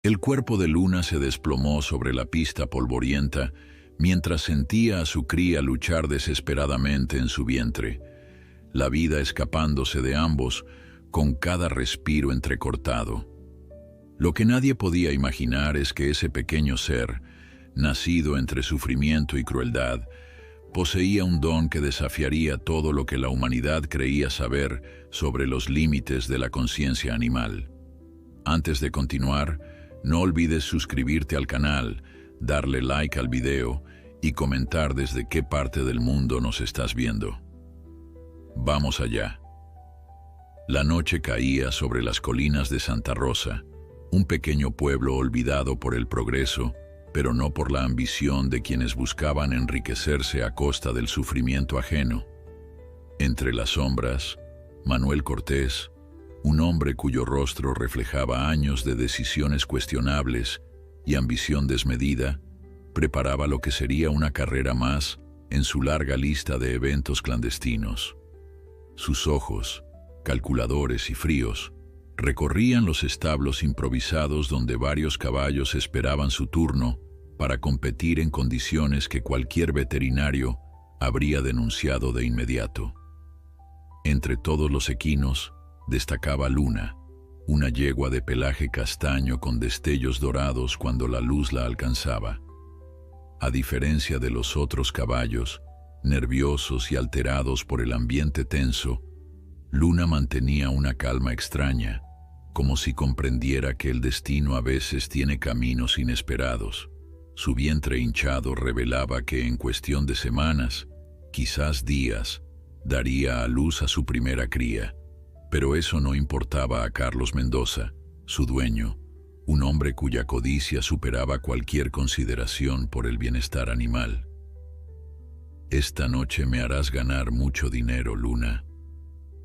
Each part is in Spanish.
El cuerpo de Luna se desplomó sobre la pista polvorienta mientras sentía a su cría luchar desesperadamente en su vientre, la vida escapándose de ambos con cada respiro entrecortado. Lo que nadie podía imaginar es que ese pequeño ser, nacido entre sufrimiento y crueldad, poseía un don que desafiaría todo lo que la humanidad creía saber sobre los límites de la conciencia animal. Antes de continuar, no olvides suscribirte al canal, darle like al video y comentar desde qué parte del mundo nos estás viendo. Vamos allá. La noche caía sobre las colinas de Santa Rosa, un pequeño pueblo olvidado por el progreso, pero no por la ambición de quienes buscaban enriquecerse a costa del sufrimiento ajeno. Entre las sombras, Manuel Cortés, un hombre cuyo rostro reflejaba años de decisiones cuestionables y ambición desmedida, preparaba lo que sería una carrera más en su larga lista de eventos clandestinos. Sus ojos, calculadores y fríos, recorrían los establos improvisados donde varios caballos esperaban su turno para competir en condiciones que cualquier veterinario habría denunciado de inmediato. Entre todos los equinos destacaba Luna, una yegua de pelaje castaño con destellos dorados cuando la luz la alcanzaba. A diferencia de los otros caballos, nerviosos y alterados por el ambiente tenso, Luna mantenía una calma extraña, como si comprendiera que el destino a veces tiene caminos inesperados. Su vientre hinchado revelaba que en cuestión de semanas, quizás días, daría a luz a su primera cría. Pero eso no importaba a Carlos Mendoza, su dueño, un hombre cuya codicia superaba cualquier consideración por el bienestar animal. «Esta noche me harás ganar mucho dinero, Luna»,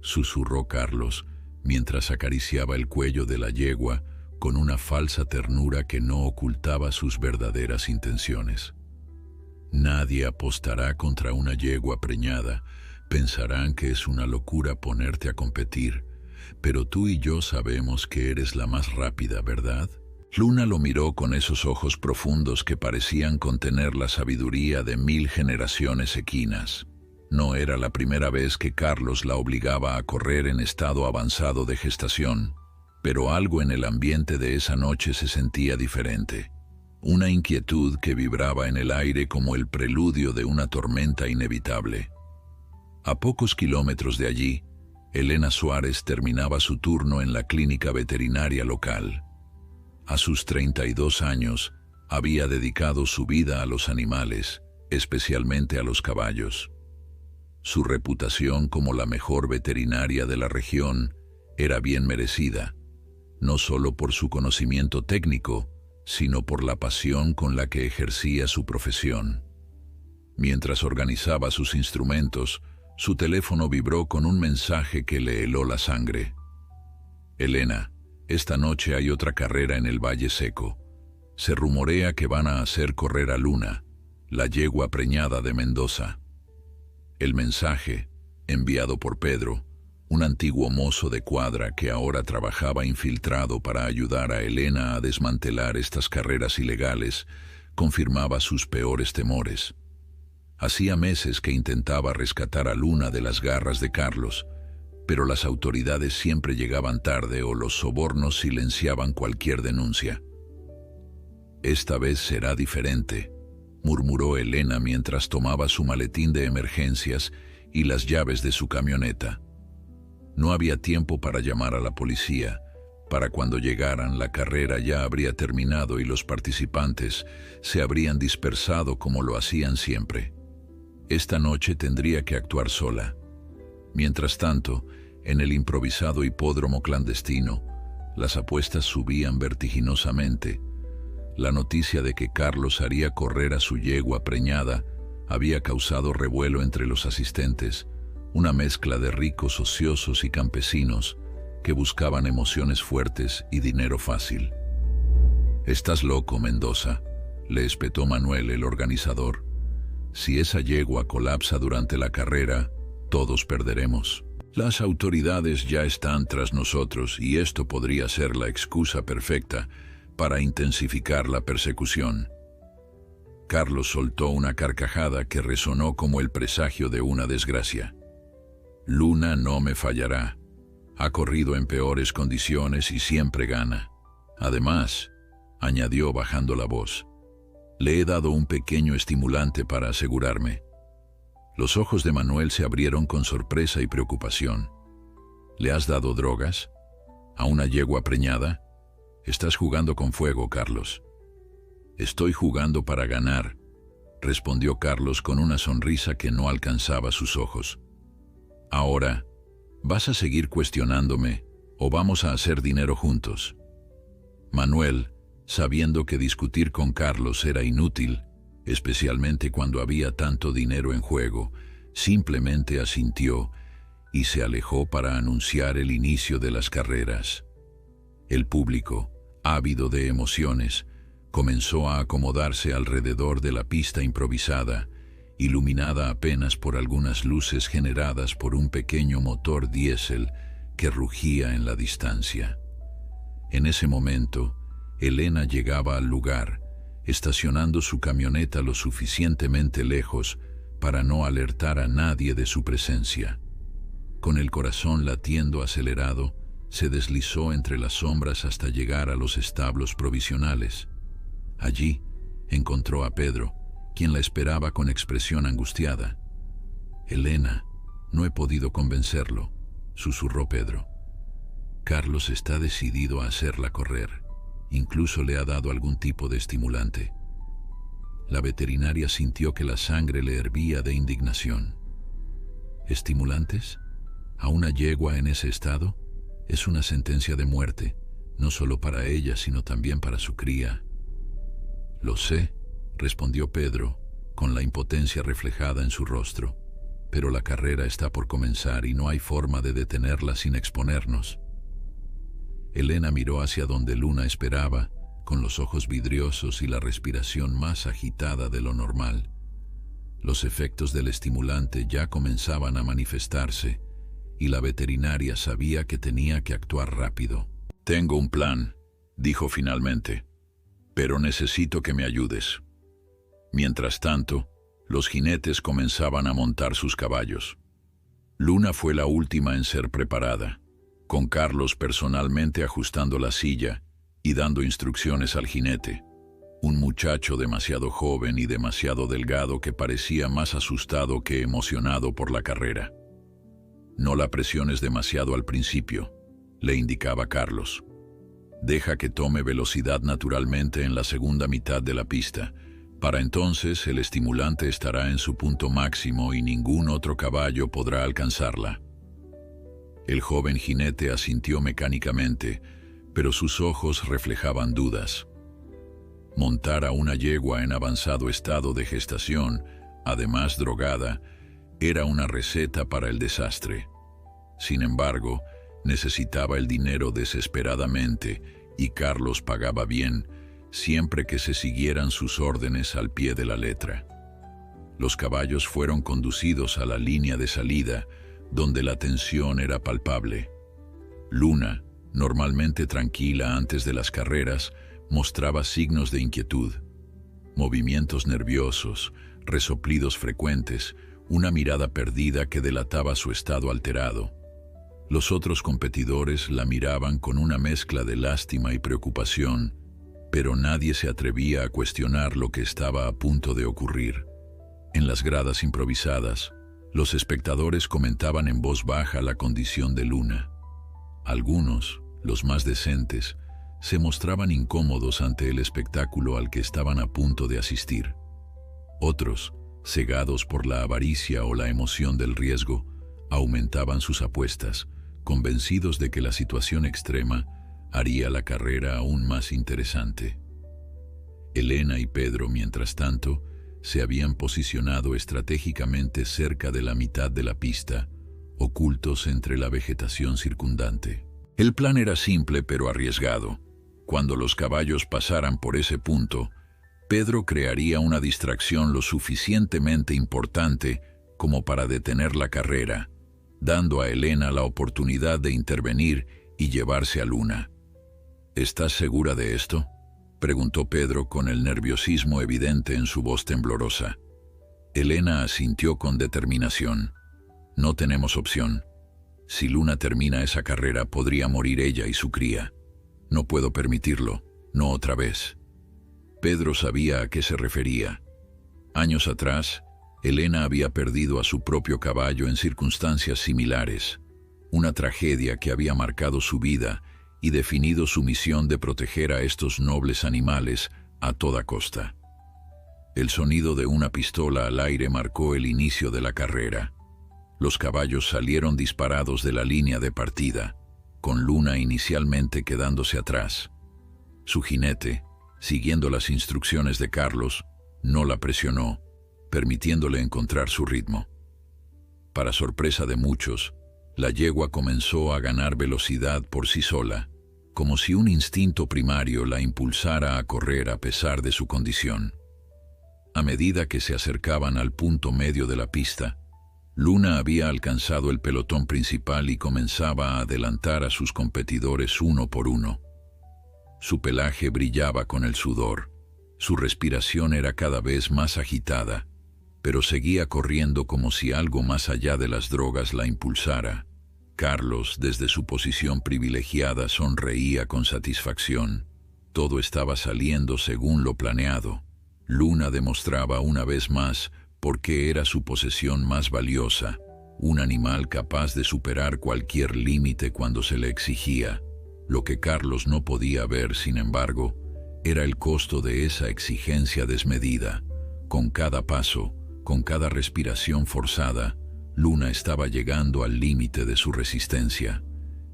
susurró Carlos mientras acariciaba el cuello de la yegua con una falsa ternura que no ocultaba sus verdaderas intenciones. «Nadie apostará contra una yegua preñada. Pensarán que es una locura ponerte a competir, pero tú y yo sabemos que eres la más rápida, ¿verdad?» Luna lo miró con esos ojos profundos que parecían contener la sabiduría de 1000 generaciones equinas. No era la primera vez que Carlos la obligaba a correr en estado avanzado de gestación, pero algo en el ambiente de esa noche se sentía diferente. Una inquietud que vibraba en el aire como el preludio de una tormenta inevitable. A pocos kilómetros de allí, Elena Suárez terminaba su turno en la clínica veterinaria local. A sus 32 años, había dedicado su vida a los animales, especialmente a los caballos. Su reputación como la mejor veterinaria de la región era bien merecida, no solo por su conocimiento técnico, sino por la pasión con la que ejercía su profesión. Mientras organizaba sus instrumentos, su teléfono vibró con un mensaje que le heló la sangre. «Elena, esta noche hay otra carrera en el Valle Seco. Se rumorea que van a hacer correr a Luna, la yegua preñada de Mendoza». El mensaje, enviado por Pedro, un antiguo mozo de cuadra que ahora trabajaba infiltrado para ayudar a Elena a desmantelar estas carreras ilegales, confirmaba sus peores temores. Hacía meses que intentaba rescatar a Luna de las garras de Carlos, pero las autoridades siempre llegaban tarde o los sobornos silenciaban cualquier denuncia. «Esta vez será diferente», murmuró Elena mientras tomaba su maletín de emergencias y las llaves de su camioneta. No había tiempo para llamar a la policía. Para cuando llegaran, la carrera ya habría terminado y los participantes se habrían dispersado como lo hacían siempre. Esta noche tendría que actuar sola. Mientras tanto, en el improvisado hipódromo clandestino, las apuestas subían vertiginosamente. La noticia de que Carlos haría correr a su yegua preñada había causado revuelo entre los asistentes, una mezcla de ricos ociosos y campesinos que buscaban emociones fuertes y dinero fácil. «Estás loco, Mendoza», le espetó Manuel, el organizador. «Si esa yegua colapsa durante la carrera, todos perderemos. Las autoridades ya están tras nosotros y esto podría ser la excusa perfecta, para intensificar la persecución. Carlos soltó una carcajada que resonó como el presagio de una desgracia. Luna no me fallará. Ha corrido en peores condiciones y siempre gana. Además, añadió bajando la voz, le he dado un pequeño estimulante para asegurarme. Los ojos de Manuel se abrieron con sorpresa y preocupación. ¿Le has dado drogas? ¿A una yegua preñada? Estás jugando con fuego, Carlos. Estoy jugando para ganar, respondió Carlos con una sonrisa que no alcanzaba sus ojos. Ahora, ¿vas a seguir cuestionándome o vamos a hacer dinero juntos? Manuel, sabiendo que discutir con Carlos era inútil, especialmente cuando había tanto dinero en juego, simplemente asintió y se alejó para anunciar el inicio de las carreras. El público, ávido de emociones, comenzó a acomodarse alrededor de la pista improvisada, iluminada apenas por algunas luces generadas por un pequeño motor diésel que rugía en la distancia. En ese momento, Elena llegaba al lugar, estacionando su camioneta lo suficientemente lejos para no alertar a nadie de su presencia. Con el corazón latiendo acelerado, se deslizó entre las sombras hasta llegar a los establos provisionales. Allí encontró a Pedro, quien la esperaba con expresión angustiada. «Elena, no he podido convencerlo», susurró Pedro. «Carlos está decidido a hacerla correr. Incluso le ha dado algún tipo de estimulante». La veterinaria sintió que la sangre le hervía de indignación. ¿Estimulantes? ¿A una yegua en ese estado? Es una sentencia de muerte, no solo para ella, sino también para su cría. «Lo sé», respondió Pedro, con la impotencia reflejada en su rostro, «pero la carrera está por comenzar y no hay forma de detenerla sin exponernos». Elena miró hacia donde Luna esperaba, con los ojos vidriosos y la respiración más agitada de lo normal. Los efectos del estimulante ya comenzaban a manifestarse, y la veterinaria sabía que tenía que actuar rápido. «Tengo un plan», dijo finalmente, «pero necesito que me ayudes». Mientras tanto, los jinetes comenzaban a montar sus caballos. Luna fue la última en ser preparada, con Carlos personalmente ajustando la silla y dando instrucciones al jinete, un muchacho demasiado joven y demasiado delgado que parecía más asustado que emocionado por la carrera. «No la presiones demasiado al principio», le indicaba Carlos. «Deja que tome velocidad naturalmente en la segunda mitad de la pista. Para entonces el estimulante estará en su punto máximo y ningún otro caballo podrá alcanzarla». El joven jinete asintió mecánicamente, pero sus ojos reflejaban dudas. Montar a una yegua en avanzado estado de gestación, además drogada, era una receta para el desastre. Sin embargo, necesitaba el dinero desesperadamente y Carlos pagaba bien, siempre que se siguieran sus órdenes al pie de la letra. Los caballos fueron conducidos a la línea de salida, donde la tensión era palpable. Luna, normalmente tranquila antes de las carreras, mostraba signos de inquietud. Movimientos nerviosos, resoplidos frecuentes, una mirada perdida que delataba su estado alterado. Los otros competidores la miraban con una mezcla de lástima y preocupación, pero nadie se atrevía a cuestionar lo que estaba a punto de ocurrir. En las gradas improvisadas, los espectadores comentaban en voz baja la condición de Luna. Algunos, los más decentes, se mostraban incómodos ante el espectáculo al que estaban a punto de asistir. Otros, cegados por la avaricia o la emoción del riesgo, aumentaban sus apuestas, convencidos de que la situación extrema haría la carrera aún más interesante. Elena y Pedro, mientras tanto, se habían posicionado estratégicamente cerca de la mitad de la pista, ocultos entre la vegetación circundante. El plan era simple pero arriesgado. Cuando los caballos pasaran por ese punto, Pedro crearía una distracción lo suficientemente importante como para detener la carrera, dando a Elena la oportunidad de intervenir y llevarse a Luna. ¿Estás segura de esto?, preguntó Pedro con el nerviosismo evidente en su voz temblorosa. Elena asintió con determinación. No tenemos opción. Si Luna termina esa carrera, podría morir ella y su cría. No puedo permitirlo, no otra vez. Pedro sabía a qué se refería. Años atrás, Elena había perdido a su propio caballo en circunstancias similares, una tragedia que había marcado su vida y definido su misión de proteger a estos nobles animales a toda costa. El sonido de una pistola al aire marcó el inicio de la carrera. Los caballos salieron disparados de la línea de partida, con Luna inicialmente quedándose atrás. Su jinete, siguiendo las instrucciones de Carlos, no la presionó, permitiéndole encontrar su ritmo. Para sorpresa de muchos, la yegua comenzó a ganar velocidad por sí sola, como si un instinto primario la impulsara a correr a pesar de su condición. A medida que se acercaban al punto medio de la pista, Luna había alcanzado el pelotón principal y comenzaba a adelantar a sus competidores uno por uno. Su pelaje brillaba con el sudor, su respiración era cada vez más agitada, pero seguía corriendo como si algo más allá de las drogas la impulsara. Carlos, desde su posición privilegiada, sonreía con satisfacción. Todo estaba saliendo según lo planeado. Luna demostraba una vez más por qué era su posesión más valiosa, un animal capaz de superar cualquier límite cuando se le exigía. Lo que Carlos no podía ver, sin embargo, era el costo de esa exigencia desmedida. Con cada paso, con cada respiración forzada, Luna estaba llegando al límite de su resistencia,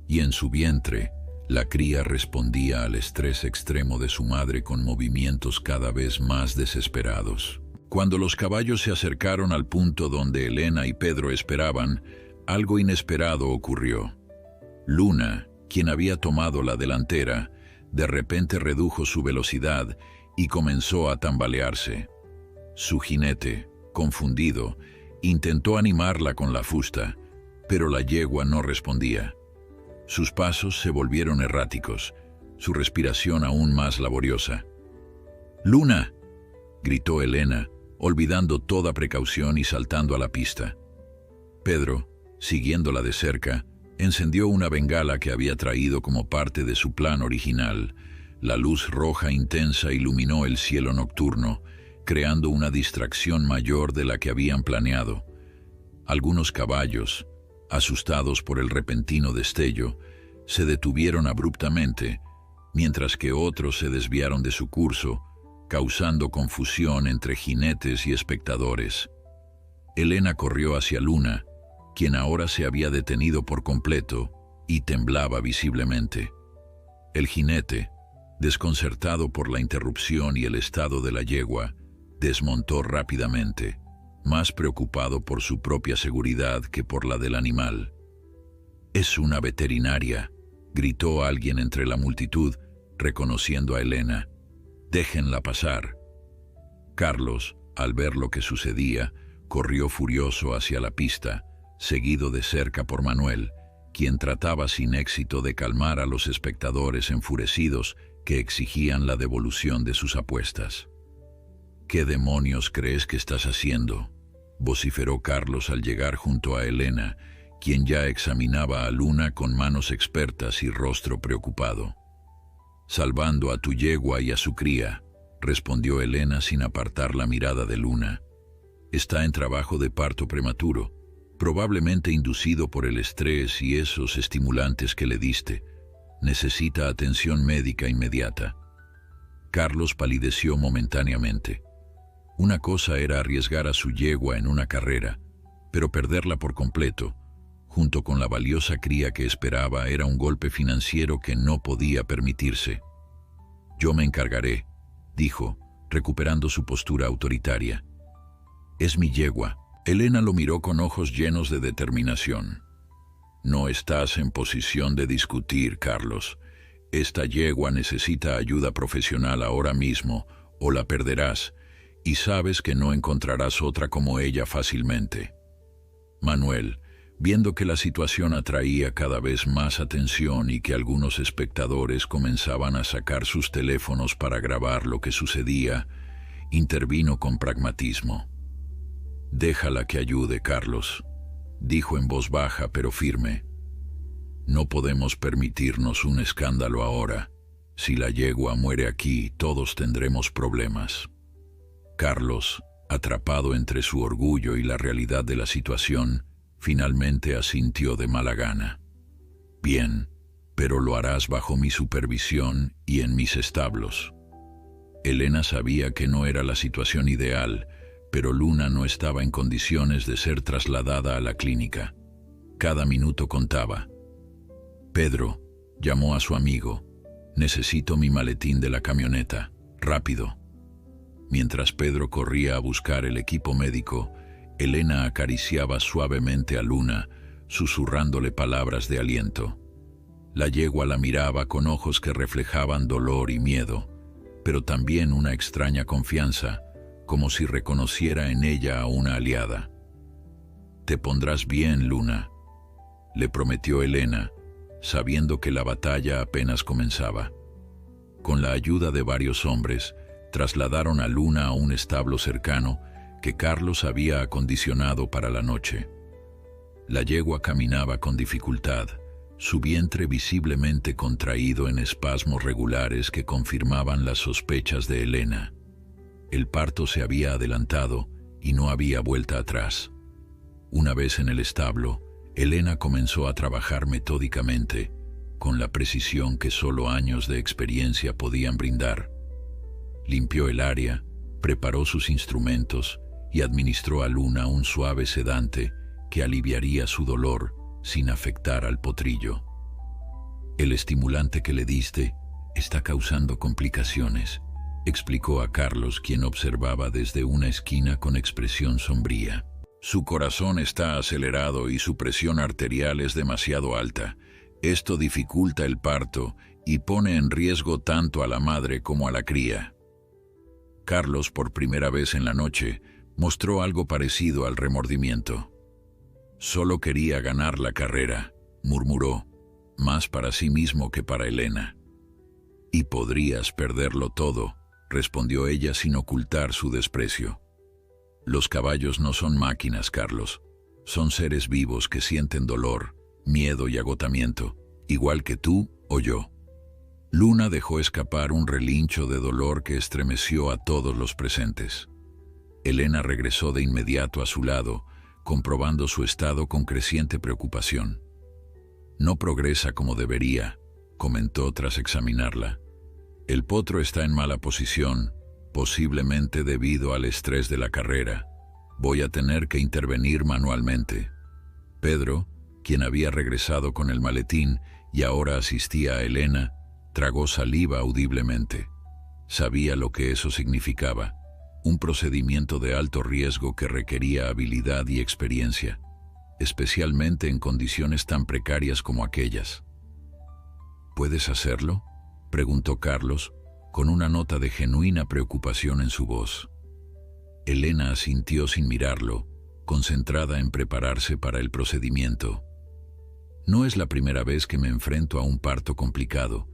y en su vientre, la cría respondía al estrés extremo de su madre con movimientos cada vez más desesperados. Cuando los caballos se acercaron al punto donde Elena y Pedro esperaban, algo inesperado ocurrió. Luna, quien había tomado la delantera, de repente redujo su velocidad y comenzó a tambalearse. Su jinete, confundido, intentó animarla con la fusta, pero la yegua no respondía. Sus pasos se volvieron erráticos, su respiración aún más laboriosa. «¡Luna!», gritó Elena, olvidando toda precaución y saltando a la pista. Pedro, siguiéndola de cerca, encendió una bengala que había traído como parte de su plan original. La luz roja intensa iluminó el cielo nocturno, creando una distracción mayor de la que habían planeado. Algunos caballos, asustados por el repentino destello, se detuvieron abruptamente, mientras que otros se desviaron de su curso, causando confusión entre jinetes y espectadores. Elena corrió hacia Luna, quien ahora se había detenido por completo y temblaba visiblemente. El jinete, desconcertado por la interrupción y el estado de la yegua, desmontó rápidamente, más preocupado por su propia seguridad que por la del animal. «Es una veterinaria», gritó alguien entre la multitud, reconociendo a Elena. «Déjenla pasar». Carlos, al ver lo que sucedía, corrió furioso hacia la pista, seguido de cerca por Manuel, quien trataba sin éxito de calmar a los espectadores enfurecidos que exigían la devolución de sus apuestas. «¿Qué demonios crees que estás haciendo?», vociferó Carlos al llegar junto a Elena, quien ya examinaba a Luna con manos expertas y rostro preocupado. «Salvando a tu yegua y a su cría», respondió Elena sin apartar la mirada de Luna. «Está en trabajo de parto prematuro, probablemente inducido por el estrés y esos estimulantes que le diste. Necesita atención médica inmediata». Carlos palideció momentáneamente. Una cosa era arriesgar a su yegua en una carrera, pero perderla por completo, junto con la valiosa cría que esperaba, era un golpe financiero que no podía permitirse. «Yo me encargaré», dijo, recuperando su postura autoritaria. «Es mi yegua». Elena lo miró con ojos llenos de determinación. «No estás en posición de discutir, Carlos. Esta yegua necesita ayuda profesional ahora mismo, o la perderás, y sabes que no encontrarás otra como ella fácilmente». Manuel, Viendo que la situación atraía cada vez más atención y que algunos espectadores comenzaban a sacar sus teléfonos para grabar lo que sucedía, intervino con pragmatismo. «Déjala que ayude, Carlos», dijo en voz baja pero firme. «No podemos permitirnos un escándalo ahora. Si la yegua muere aquí, todos tendremos problemas». Carlos, atrapado entre su orgullo y la realidad de la situación, finalmente asintió de mala gana. «Bien, pero lo harás bajo mi supervisión y en mis establos». Elena sabía que no era la situación ideal, pero Luna no estaba en condiciones de ser trasladada a la clínica. Cada minuto contaba. «Pedro», llamó a su amigo, «necesito mi maletín de la camioneta. Rápido». Mientras Pedro corría a buscar el equipo médico, Elena acariciaba suavemente a Luna, susurrándole palabras de aliento. La yegua la miraba con ojos que reflejaban dolor y miedo, pero también una extraña confianza, como si reconociera en ella a una aliada. «Te pondrás bien, Luna», le prometió Elena, sabiendo que la batalla apenas comenzaba. Con la ayuda de varios hombres, trasladaron a Luna a un establo cercano que Carlos había acondicionado para la noche. La yegua caminaba con dificultad, su vientre visiblemente contraído en espasmos regulares que confirmaban las sospechas de Elena. El parto se había adelantado y no había vuelta atrás. Una vez en el establo, Elena comenzó a trabajar metódicamente, con la precisión que solo años de experiencia podían brindar. Limpió el área, preparó sus instrumentos y administró a Luna un suave sedante que aliviaría su dolor sin afectar al potrillo. «El estimulante que le diste está causando complicaciones», explicó a Carlos, quien observaba desde una esquina con expresión sombría. «Su corazón está acelerado y su presión arterial es demasiado alta. Esto dificulta el parto y pone en riesgo tanto a la madre como a la cría». Carlos, por primera vez en la noche, mostró algo parecido al remordimiento. «Solo quería ganar la carrera», murmuró, más para sí mismo que para Elena. «Y podrías perderlo todo», respondió ella sin ocultar su desprecio. «Los caballos no son máquinas, Carlos. Son seres vivos que sienten dolor, miedo y agotamiento, igual que tú o yo». Luna dejó escapar un relincho de dolor que estremeció a todos los presentes. Elena regresó de inmediato a su lado, comprobando su estado con creciente preocupación. «No progresa como debería», comentó tras examinarla. «El potro está en mala posición, posiblemente debido al estrés de la carrera. Voy a tener que intervenir manualmente». Pedro, quien había regresado con el maletín y ahora asistía a Elena, tragó saliva audiblemente. Sabía lo que eso significaba, un procedimiento de alto riesgo que requería habilidad y experiencia, especialmente en condiciones tan precarias como aquellas. «¿Puedes hacerlo?», preguntó Carlos, con una nota de genuina preocupación en su voz. Elena asintió sin mirarlo, concentrada en prepararse para el procedimiento. «No es la primera vez que me enfrento a un parto complicado,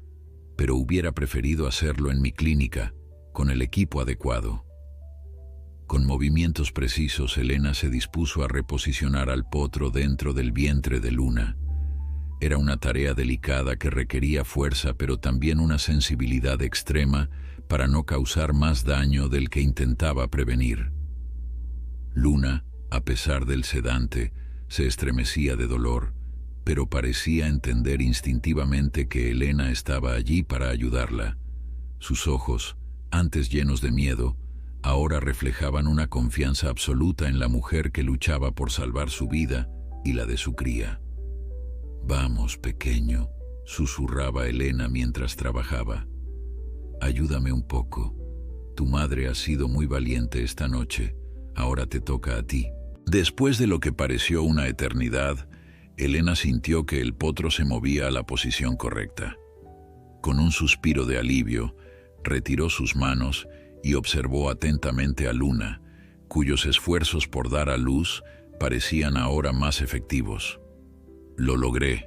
pero hubiera preferido hacerlo en mi clínica, con el equipo adecuado». Con movimientos precisos, Elena se dispuso a reposicionar al potro dentro del vientre de Luna. Era una tarea delicada que requería fuerza, pero también una sensibilidad extrema para no causar más daño del que intentaba prevenir. Luna, a pesar del sedante, se estremecía de dolor, pero parecía entender instintivamente que Elena estaba allí para ayudarla. Sus ojos, antes llenos de miedo, ahora reflejaban una confianza absoluta en la mujer que luchaba por salvar su vida y la de su cría. «Vamos, pequeño», susurraba Elena mientras trabajaba. «Ayúdame un poco. Tu madre ha sido muy valiente esta noche. Ahora te toca a ti». Después de lo que pareció una eternidad, Elena sintió que el potro se movía a la posición correcta. Con un suspiro de alivio, retiró sus manos y observó atentamente a Luna, cuyos esfuerzos por dar a luz parecían ahora más efectivos. Lo logré,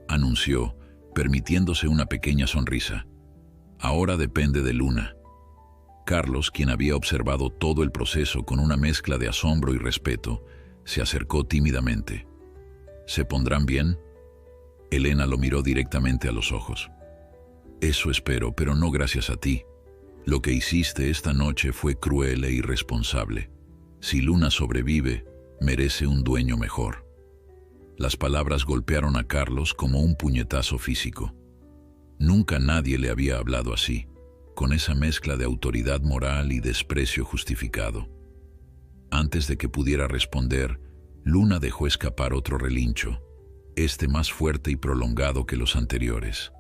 anunció, permitiéndose una pequeña sonrisa. Ahora depende de Luna. Carlos, quien había observado todo el proceso con una mezcla de asombro y respeto, se acercó tímidamente. ¿Se pondrán bien? Elena lo miró directamente a los ojos. Eso espero, pero no gracias a ti. Lo que hiciste esta noche fue cruel e irresponsable. Si Luna sobrevive, merece un dueño mejor. Las palabras golpearon a Carlos como un puñetazo físico. Nunca nadie le había hablado así, con esa mezcla de autoridad moral y desprecio justificado. Antes de que pudiera responder, Luna dejó escapar otro relincho, este más fuerte y prolongado que los anteriores.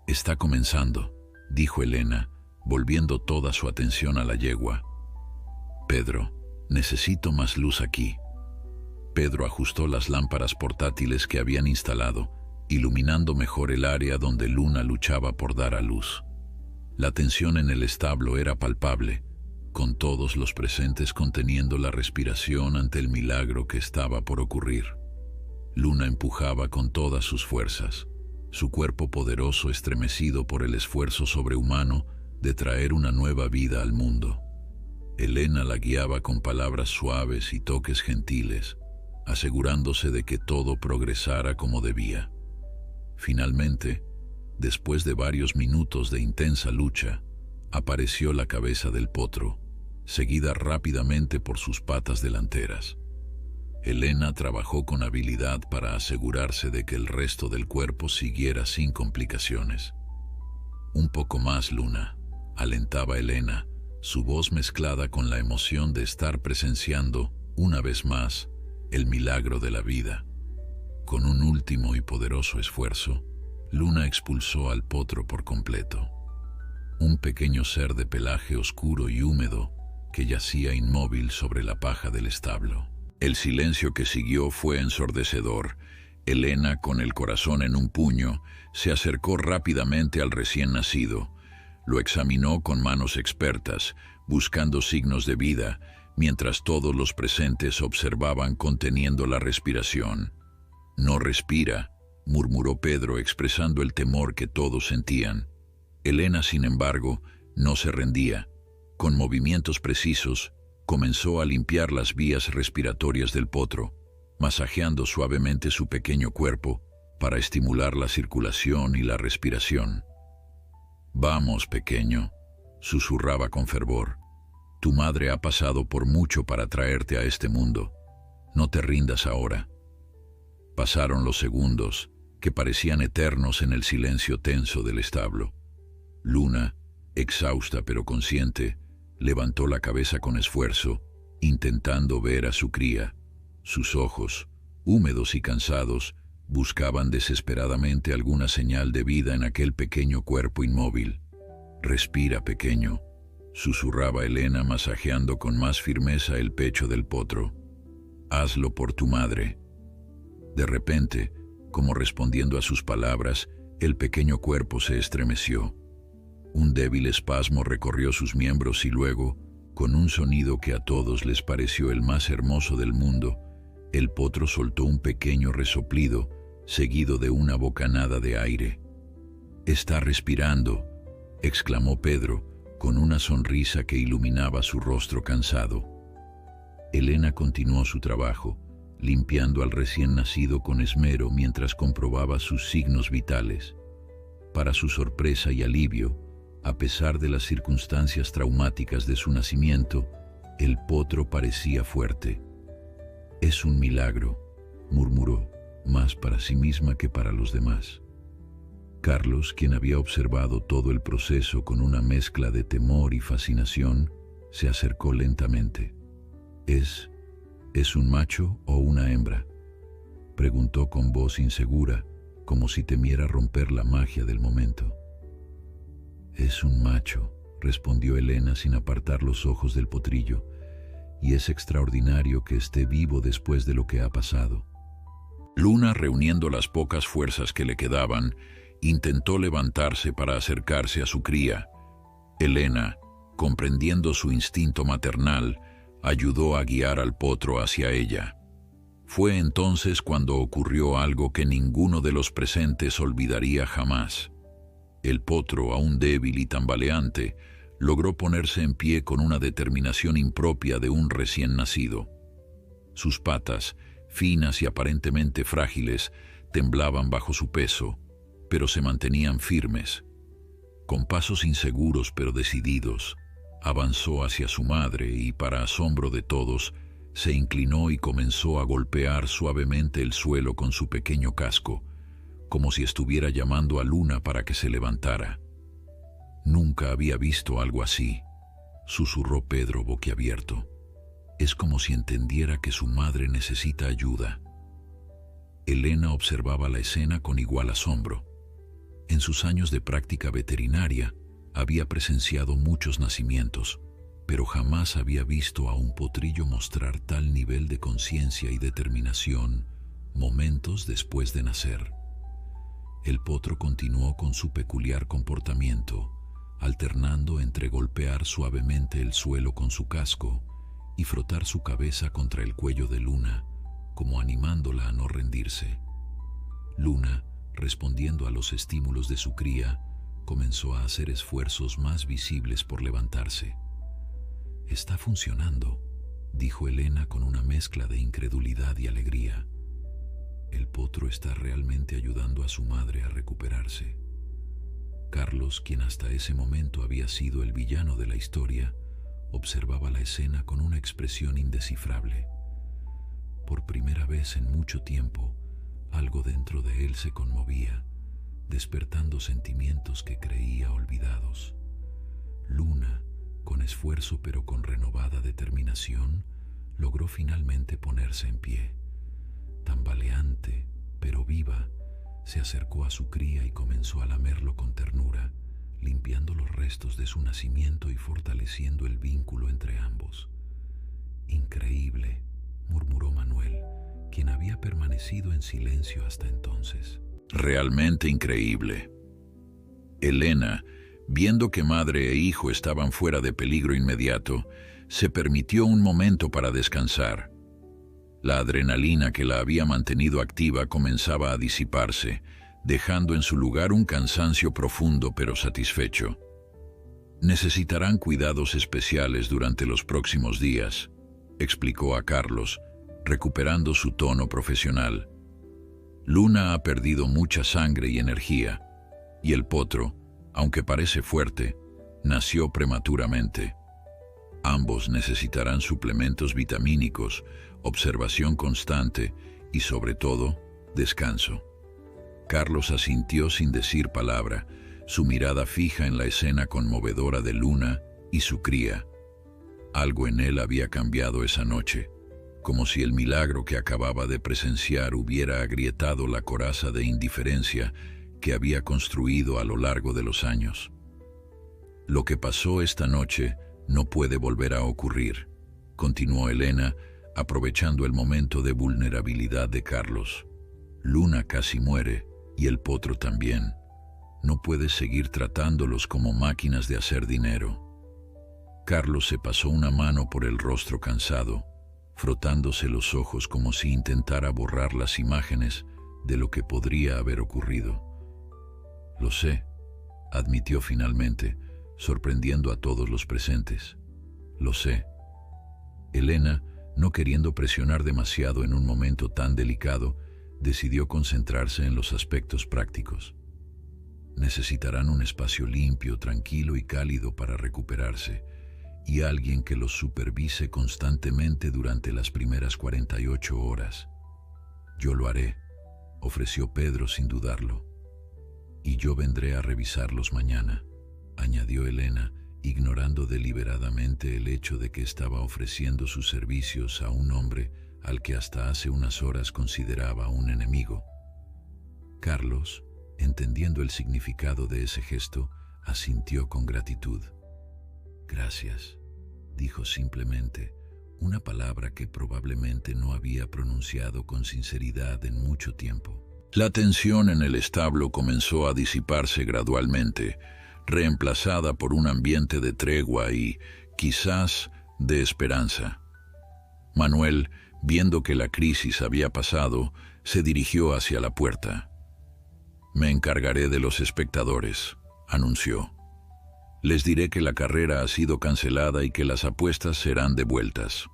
«Está comenzando», dijo Elena, volviendo toda su atención a la yegua. «Pedro, necesito más luz aquí». Pedro ajustó las lámparas portátiles que habían instalado, iluminando mejor el área donde Luna luchaba por dar a luz. La tensión en el establo era palpable, con todos los presentes conteniendo la respiración ante el milagro que estaba por ocurrir. Luna empujaba con todas sus fuerzas, su cuerpo poderoso estremecido por el esfuerzo sobrehumano de traer una nueva vida al mundo. Elena la guiaba con palabras suaves y toques gentiles, asegurándose de que todo progresara como debía. Finalmente, después de varios minutos de intensa lucha, apareció la cabeza del potro, seguida rápidamente por sus patas delanteras. Elena trabajó con habilidad para asegurarse de que el resto del cuerpo siguiera sin complicaciones. «Un poco más, Luna», alentaba Elena, su voz mezclada con la emoción de estar presenciando, una vez más, el milagro de la vida. Con un último y poderoso esfuerzo, Luna expulsó al potro por completo. Un pequeño ser de pelaje oscuro y húmedo que yacía inmóvil sobre la paja del establo. El silencio que siguió fue ensordecedor. Elena, con el corazón en un puño, se acercó rápidamente al recién nacido. Lo examinó con manos expertas, buscando signos de vida, mientras todos los presentes observaban conteniendo la respiración. «No respira», murmuró Pedro, expresando el temor que todos sentían. Elena, sin embargo, no se rendía. Con movimientos precisos, comenzó a limpiar las vías respiratorias del potro, masajeando suavemente su pequeño cuerpo para estimular la circulación y la respiración. «Vamos, pequeño», susurraba con fervor. «Tu madre ha pasado por mucho para traerte a este mundo. No te rindas ahora». Pasaron los segundos, que parecían eternos en el silencio tenso del establo. Luna, exhausta pero consciente, levantó la cabeza con esfuerzo, intentando ver a su cría. Sus ojos, húmedos y cansados, buscaban desesperadamente alguna señal de vida en aquel pequeño cuerpo inmóvil. «Respira, pequeño», susurraba Elena, masajeando con más firmeza el pecho del potro. «Hazlo por tu madre». De repente, como respondiendo a sus palabras, el pequeño cuerpo se estremeció. Un débil espasmo recorrió sus miembros y luego, con un sonido que a todos les pareció el más hermoso del mundo, el potro soltó un pequeño resoplido, seguido de una bocanada de aire. «Está respirando», exclamó Pedro, con una sonrisa que iluminaba su rostro cansado. Elena continuó su trabajo, limpiando al recién nacido con esmero mientras comprobaba sus signos vitales. Para su sorpresa y alivio, a pesar de las circunstancias traumáticas de su nacimiento, el potro parecía fuerte. «Es un milagro», murmuró, más para sí misma que para los demás. Carlos, quien había observado todo el proceso con una mezcla de temor y fascinación, se acercó lentamente. ¿Es un macho o una hembra?», preguntó con voz insegura, como si temiera romper la magia del momento. «Es un macho», respondió Elena sin apartar los ojos del potrillo, «y es extraordinario que esté vivo después de lo que ha pasado». Luna, reuniendo las pocas fuerzas que le quedaban, intentó levantarse para acercarse a su cría. Elena, comprendiendo su instinto maternal, ayudó a guiar al potro hacia ella. Fue entonces cuando ocurrió algo que ninguno de los presentes olvidaría jamás. El potro, aún débil y tambaleante, logró ponerse en pie con una determinación impropia de un recién nacido. Sus patas, finas y aparentemente frágiles, temblaban bajo su peso, pero se mantenían firmes. Con pasos inseguros pero decididos, avanzó hacia su madre y, para asombro de todos, se inclinó y comenzó a golpear suavemente el suelo con su pequeño casco, como si estuviera llamando a Luna para que se levantara. «Nunca había visto algo así», susurró Pedro boquiabierto. «Es como si entendiera que su madre necesita ayuda». Elena observaba la escena con igual asombro. En sus años de práctica veterinaria, había presenciado muchos nacimientos, pero jamás había visto a un potrillo mostrar tal nivel de conciencia y determinación momentos después de nacer. El potro continuó con su peculiar comportamiento, alternando entre golpear suavemente el suelo con su casco y frotar su cabeza contra el cuello de Luna, como animándola a no rendirse. Luna, respondiendo a los estímulos de su cría, comenzó a hacer esfuerzos más visibles por levantarse. «Está funcionando», dijo Elena con una mezcla de incredulidad y alegría. «El potro está realmente ayudando a su madre a recuperarse». Carlos, quien hasta ese momento había sido el villano de la historia, observaba la escena con una expresión indescifrable. Por primera vez en mucho tiempo, algo dentro de él se conmovía, despertando sentimientos que creía olvidados. Luna, con esfuerzo pero con renovada determinación, logró finalmente ponerse en pie. Tambaleante, pero viva, se acercó a su cría y comenzó a lamerlo con ternura, limpiando los restos de su nacimiento y fortaleciendo el vínculo entre ambos. «Increíble», murmuró Manuel, quien había permanecido en silencio hasta entonces. «Realmente increíble». Elena, viendo que madre e hijo estaban fuera de peligro inmediato, se permitió un momento para descansar. La adrenalina que la había mantenido activa comenzaba a disiparse, dejando en su lugar un cansancio profundo pero satisfecho. «Necesitarán cuidados especiales durante los próximos días», explicó a Carlos, recuperando su tono profesional. «Luna ha perdido mucha sangre y energía, y el potro, aunque parece fuerte, nació prematuramente. Ambos necesitarán suplementos vitamínicos, observación constante y, sobre todo, descanso». Carlos asintió sin decir palabra, su mirada fija en la escena conmovedora de Luna y su cría. Algo en él había cambiado esa noche, como si el milagro que acababa de presenciar hubiera agrietado la coraza de indiferencia que había construido a lo largo de los años. «Lo que pasó esta noche no puede volver a ocurrir», continuó Elena, aprovechando el momento de vulnerabilidad de Carlos. «Luna casi muere, y el potro también. No puedes seguir tratándolos como máquinas de hacer dinero». Carlos se pasó una mano por el rostro cansado, frotándose los ojos como si intentara borrar las imágenes de lo que podría haber ocurrido. «Lo sé», admitió finalmente, sorprendiendo a todos los presentes. «Lo sé». Elena, no queriendo presionar demasiado en un momento tan delicado, decidió concentrarse en los aspectos prácticos. Necesitarán un espacio limpio, tranquilo y cálido para recuperarse, y alguien que los supervise constantemente durante las primeras 48 horas. «Yo lo haré», ofreció Pedro sin dudarlo. «Y yo vendré a revisarlos mañana», añadió Elena, ignorando deliberadamente el hecho de que estaba ofreciendo sus servicios a un hombre al que hasta hace unas horas consideraba un enemigo. Carlos, entendiendo el significado de ese gesto, asintió con gratitud. «Gracias», dijo simplemente, una palabra que probablemente no había pronunciado con sinceridad en mucho tiempo. La tensión en el establo comenzó a disiparse gradualmente, reemplazada por un ambiente de tregua y, quizás, de esperanza. Manuel, Viendo que la crisis había pasado, se dirigió hacia la puerta. «Me encargaré de los espectadores», anunció. «Les diré que la carrera ha sido cancelada y que las apuestas serán devueltas».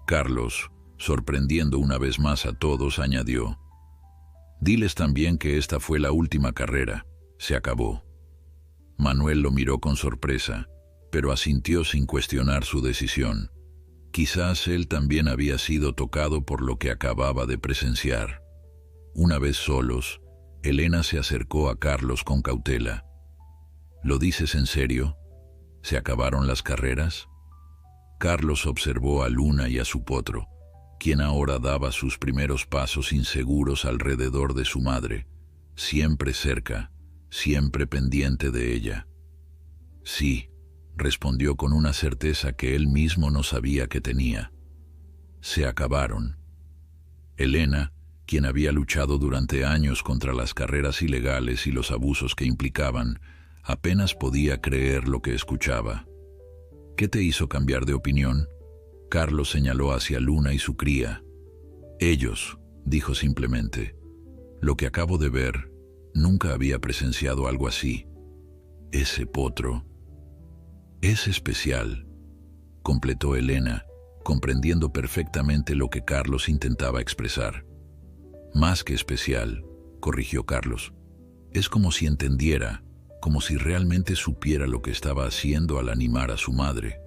Carlos, sorprendiendo una vez más a todos, añadió: «Diles también que esta fue la última carrera. Se acabó». Manuel lo miró con sorpresa, pero asintió sin cuestionar su decisión. Quizás él también había sido tocado por lo que acababa de presenciar. Una vez solos, Elena se acercó a Carlos con cautela. «¿Lo dices en serio? ¿Se acabaron las carreras?» Carlos observó a Luna y a su potro, quien ahora daba sus primeros pasos inseguros alrededor de su madre, siempre cerca, siempre pendiente de ella. «Sí», respondió con una certeza que él mismo no sabía que tenía. «Se acabaron». Elena, quien había luchado durante años contra las carreras ilegales y los abusos que implicaban, apenas podía creer lo que escuchaba. «¿Qué te hizo cambiar de opinión?», Carlos señaló hacia Luna y su cría. «Ellos», dijo simplemente. «Lo que acabo de ver, nunca había presenciado algo así. Ese potro es especial», completó Elena, comprendiendo perfectamente lo que Carlos intentaba expresar. «Más que especial», corrigió Carlos. «Es como si entendiera, como si realmente supiera lo que estaba haciendo al animar a su madre».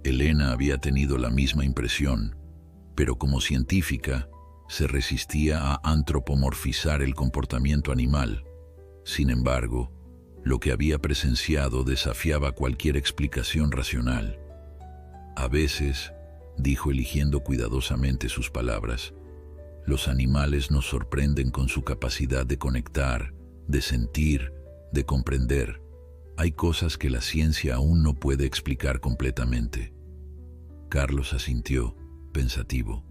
Elena había tenido la misma impresión, pero como científica, se resistía a antropomorfizar el comportamiento animal. Sin embargo, lo que había presenciado desafiaba cualquier explicación racional. «A veces», dijo eligiendo cuidadosamente sus palabras, «los animales nos sorprenden con su capacidad de conectar, de sentir, de comprender. Hay cosas que la ciencia aún no puede explicar completamente». Carlos asintió, pensativo.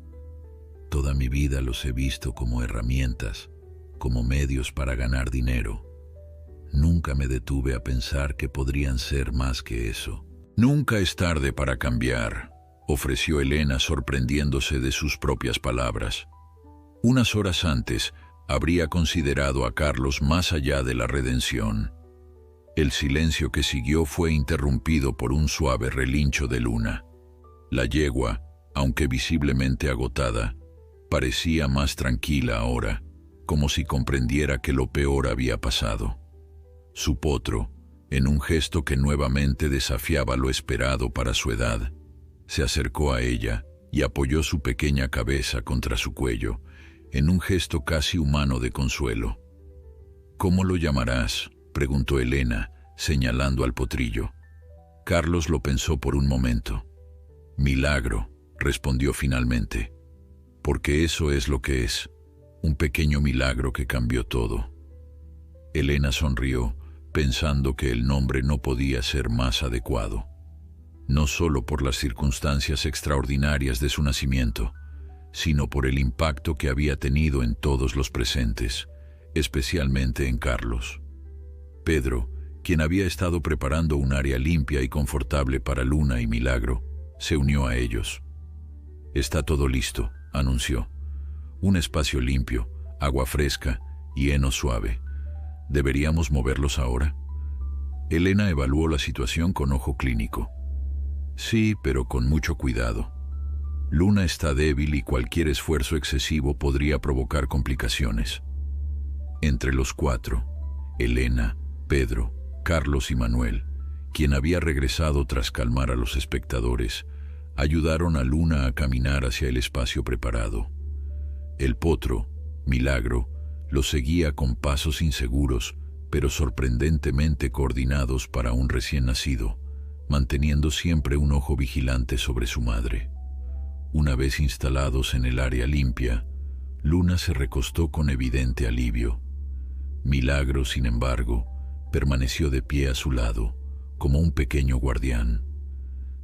«Toda mi vida los he visto como herramientas, como medios para ganar dinero. Nunca me detuve a pensar que podrían ser más que eso». «Nunca es tarde para cambiar», ofreció Elena, sorprendiéndose de sus propias palabras. Unas horas antes, habría considerado a Carlos más allá de la redención. El silencio que siguió fue interrumpido por un suave relincho de Luna. La yegua, aunque visiblemente agotada, parecía más tranquila ahora, como si comprendiera que lo peor había pasado. Su potro, en un gesto que nuevamente desafiaba lo esperado para su edad, se acercó a ella y apoyó su pequeña cabeza contra su cuello, en un gesto casi humano de consuelo. «¿Cómo lo llamarás?», preguntó Elena, señalando al potrillo. Carlos lo pensó por un momento. «Milagro», respondió finalmente, «porque eso es lo que es, un pequeño milagro que cambió todo». Elena sonrió, pensando que el nombre no podía ser más adecuado, no solo por las circunstancias extraordinarias de su nacimiento, sino por el impacto que había tenido en todos los presentes, especialmente en Carlos. Pedro, quien había estado preparando un área limpia y confortable para Luna y Milagro, se unió a ellos. «Está todo listo», anunció. «Un espacio limpio, agua fresca y heno suave. ¿Deberíamos moverlos ahora?». Elena evaluó la situación con ojo clínico. «Sí, pero con mucho cuidado. Luna está débil y cualquier esfuerzo excesivo podría provocar complicaciones». Entre los cuatro, Elena, Pedro, Carlos y Manuel, quien había regresado tras calmar a los espectadores, ayudaron a Luna a caminar hacia el espacio preparado. El potro, Milagro, lo seguía con pasos inseguros, pero sorprendentemente coordinados para un recién nacido, manteniendo siempre un ojo vigilante sobre su madre. Una vez instalados en el área limpia, Luna se recostó con evidente alivio. Milagro, sin embargo, permaneció de pie a su lado, como un pequeño guardián.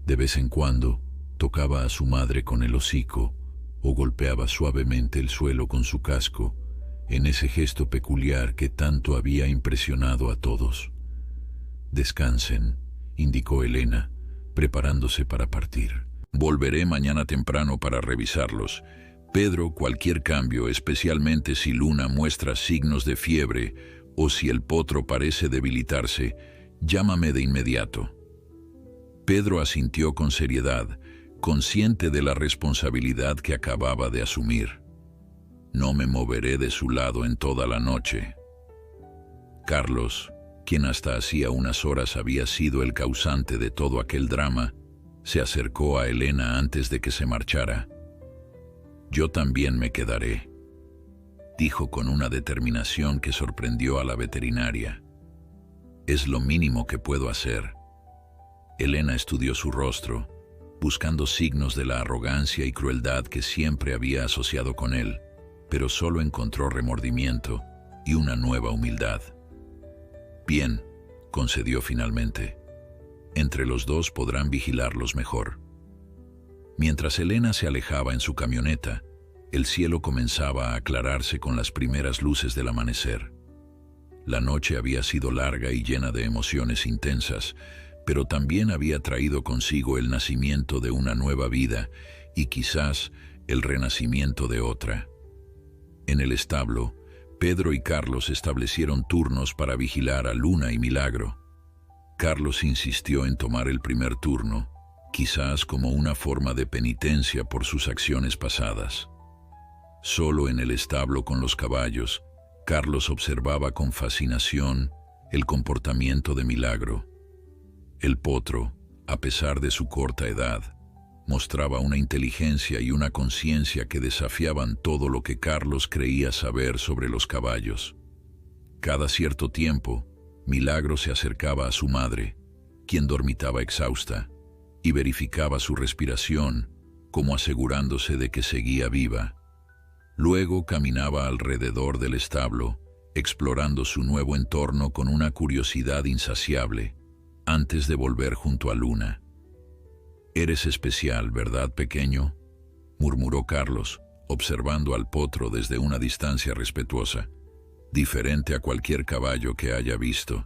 De vez en cuando, tocaba a su madre con el hocico o golpeaba suavemente el suelo con su casco, en ese gesto peculiar que tanto había impresionado a todos. «Descansen», indicó Elena, preparándose para partir. Volveré mañana temprano para revisarlos. Pedro, cualquier cambio, especialmente si Luna muestra signos de fiebre o si el potro parece debilitarse, llámame de inmediato. Pedro asintió con seriedad, consciente de la responsabilidad que acababa de asumir. No me moveré de su lado en toda la noche. Carlos, quien hasta hacía unas horas había sido el causante de todo aquel drama, se acercó a Elena antes de que se marchara. «Yo también me quedaré», dijo con una determinación que sorprendió a la veterinaria. «Es lo mínimo que puedo hacer». Elena estudió su rostro, buscando signos de la arrogancia y crueldad que siempre había asociado con él, pero solo encontró remordimiento y una nueva humildad. «Bien», concedió finalmente. «Entre los dos podrán vigilarlos mejor». Mientras Elena se alejaba en su camioneta, el cielo comenzaba a aclararse con las primeras luces del amanecer. La noche había sido larga y llena de emociones intensas, pero también había traído consigo el nacimiento de una nueva vida y quizás el renacimiento de otra. En el establo, Pedro y Carlos establecieron turnos para vigilar a Luna y Milagro. Carlos insistió en tomar el primer turno, quizás como una forma de penitencia por sus acciones pasadas. Solo en el establo con los caballos, Carlos observaba con fascinación el comportamiento de Milagro. El potro, a pesar de su corta edad, mostraba una inteligencia y una conciencia que desafiaban todo lo que Carlos creía saber sobre los caballos. Cada cierto tiempo, Milagro se acercaba a su madre, quien dormitaba exhausta, y verificaba su respiración, como asegurándose de que seguía viva. Luego caminaba alrededor del establo, explorando su nuevo entorno con una curiosidad insaciable, antes de volver junto a Luna. «Eres especial, ¿verdad, pequeño?», murmuró Carlos, observando al potro desde una distancia respetuosa, diferente a cualquier caballo que haya visto.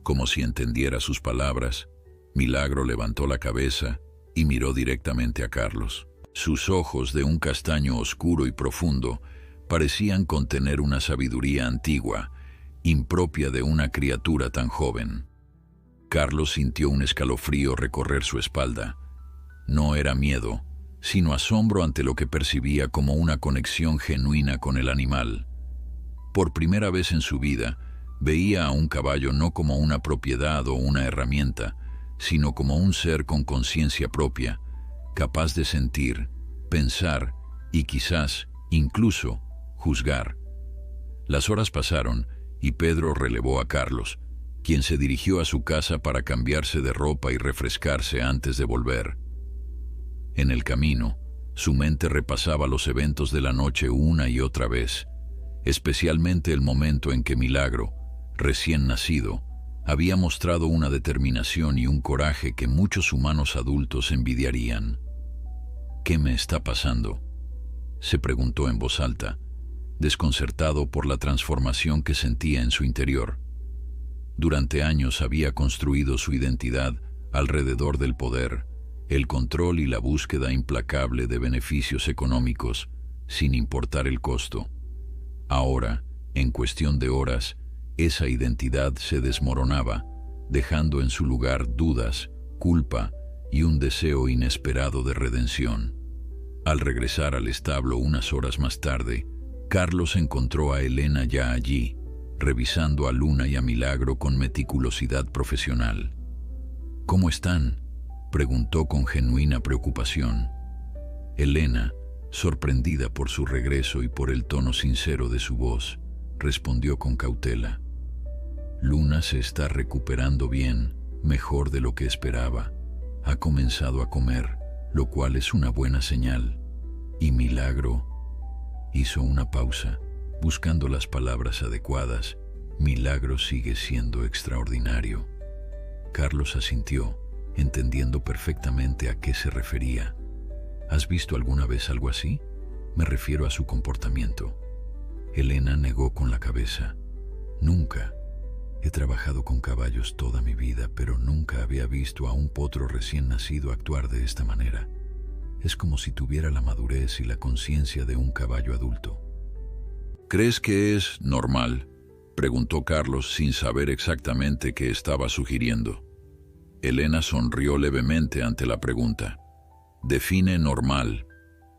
Como si entendiera sus palabras, Milagro levantó la cabeza y miró directamente a Carlos. Sus ojos, de un castaño oscuro y profundo, parecían contener una sabiduría antigua, impropia de una criatura tan joven. Carlos sintió un escalofrío recorrer su espalda. No era miedo, sino asombro ante lo que percibía como una conexión genuina con el animal. Por primera vez en su vida, veía a un caballo no como una propiedad o una herramienta, sino como un ser con conciencia propia, capaz de sentir, pensar y quizás, incluso, juzgar. Las horas pasaron y Pedro relevó a Carlos, quien se dirigió a su casa para cambiarse de ropa y refrescarse antes de volver. En el camino, su mente repasaba los eventos de la noche una y otra vez, especialmente el momento en que Milagro, recién nacido, había mostrado una determinación y un coraje que muchos humanos adultos envidiarían. «¿Qué me está pasando?», se preguntó en voz alta, desconcertado por la transformación que sentía en su interior. Durante años había construido su identidad alrededor del poder, el control y la búsqueda implacable de beneficios económicos, sin importar el costo. Ahora, en cuestión de horas, esa identidad se desmoronaba, dejando en su lugar dudas, culpa y un deseo inesperado de redención. Al regresar al establo unas horas más tarde, Carlos encontró a Elena ya allí, revisando a Luna y a Milagro con meticulosidad profesional. «¿Cómo están?», preguntó con genuina preocupación. Elena, sorprendida por su regreso y por el tono sincero de su voz, respondió con cautela. «Luna se está recuperando bien, mejor de lo que esperaba. Ha comenzado a comer, lo cual es una buena señal. Y Milagro…» Hizo una pausa, buscando las palabras adecuadas. «Milagro sigue siendo extraordinario». Carlos asintió, entendiendo perfectamente a qué se refería. «¿Has visto alguna vez algo así? Me refiero a su comportamiento». Elena negó con la cabeza. «Nunca. He trabajado con caballos toda mi vida, pero nunca había visto a un potro recién nacido actuar de esta manera. Es como si tuviera la madurez y la conciencia de un caballo adulto. ¿Crees que es normal?, preguntó Carlos sin saber exactamente qué estaba sugiriendo. Elena sonrió levemente ante la pregunta. Define normal.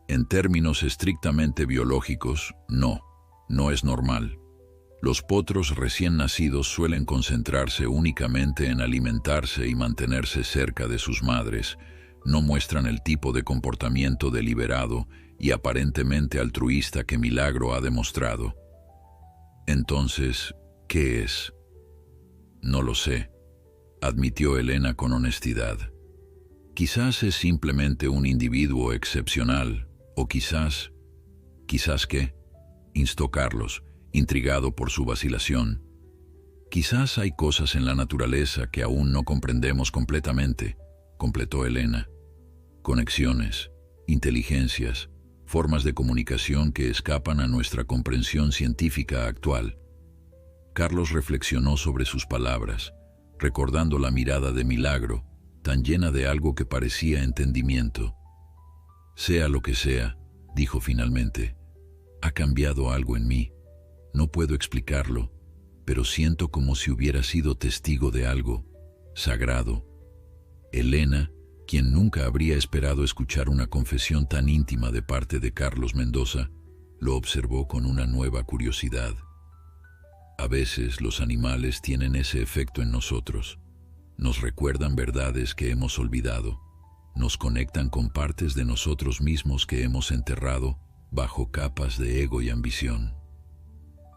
En términos estrictamente biológicos, no es normal. Los potros recién nacidos suelen concentrarse únicamente en alimentarse y mantenerse cerca de sus madres. No muestran el tipo de comportamiento deliberado y aparentemente altruista que Milagro ha demostrado. Entonces, ¿qué es? No lo sé, admitió Elena con honestidad. Quizás es simplemente un individuo excepcional, o quizás ¿qué?, instó Carlos, intrigado por su vacilación. Quizás hay cosas en la naturaleza que aún no comprendemos completamente, completó Elena. Conexiones, inteligencias, formas de comunicación que escapan a nuestra comprensión científica actual. Carlos reflexionó sobre sus palabras, recordando la mirada de Milagro, tan llena de algo que parecía entendimiento. Sea lo que sea, dijo finalmente, ha cambiado algo en mí. No puedo explicarlo, pero siento como si hubiera sido testigo de algo sagrado. Elena, quien nunca habría esperado escuchar una confesión tan íntima de parte de Carlos Mendoza, lo observó con una nueva curiosidad. A veces los animales tienen ese efecto en nosotros. Nos recuerdan verdades que hemos olvidado. Nos conectan con partes de nosotros mismos que hemos enterrado bajo capas de ego y ambición.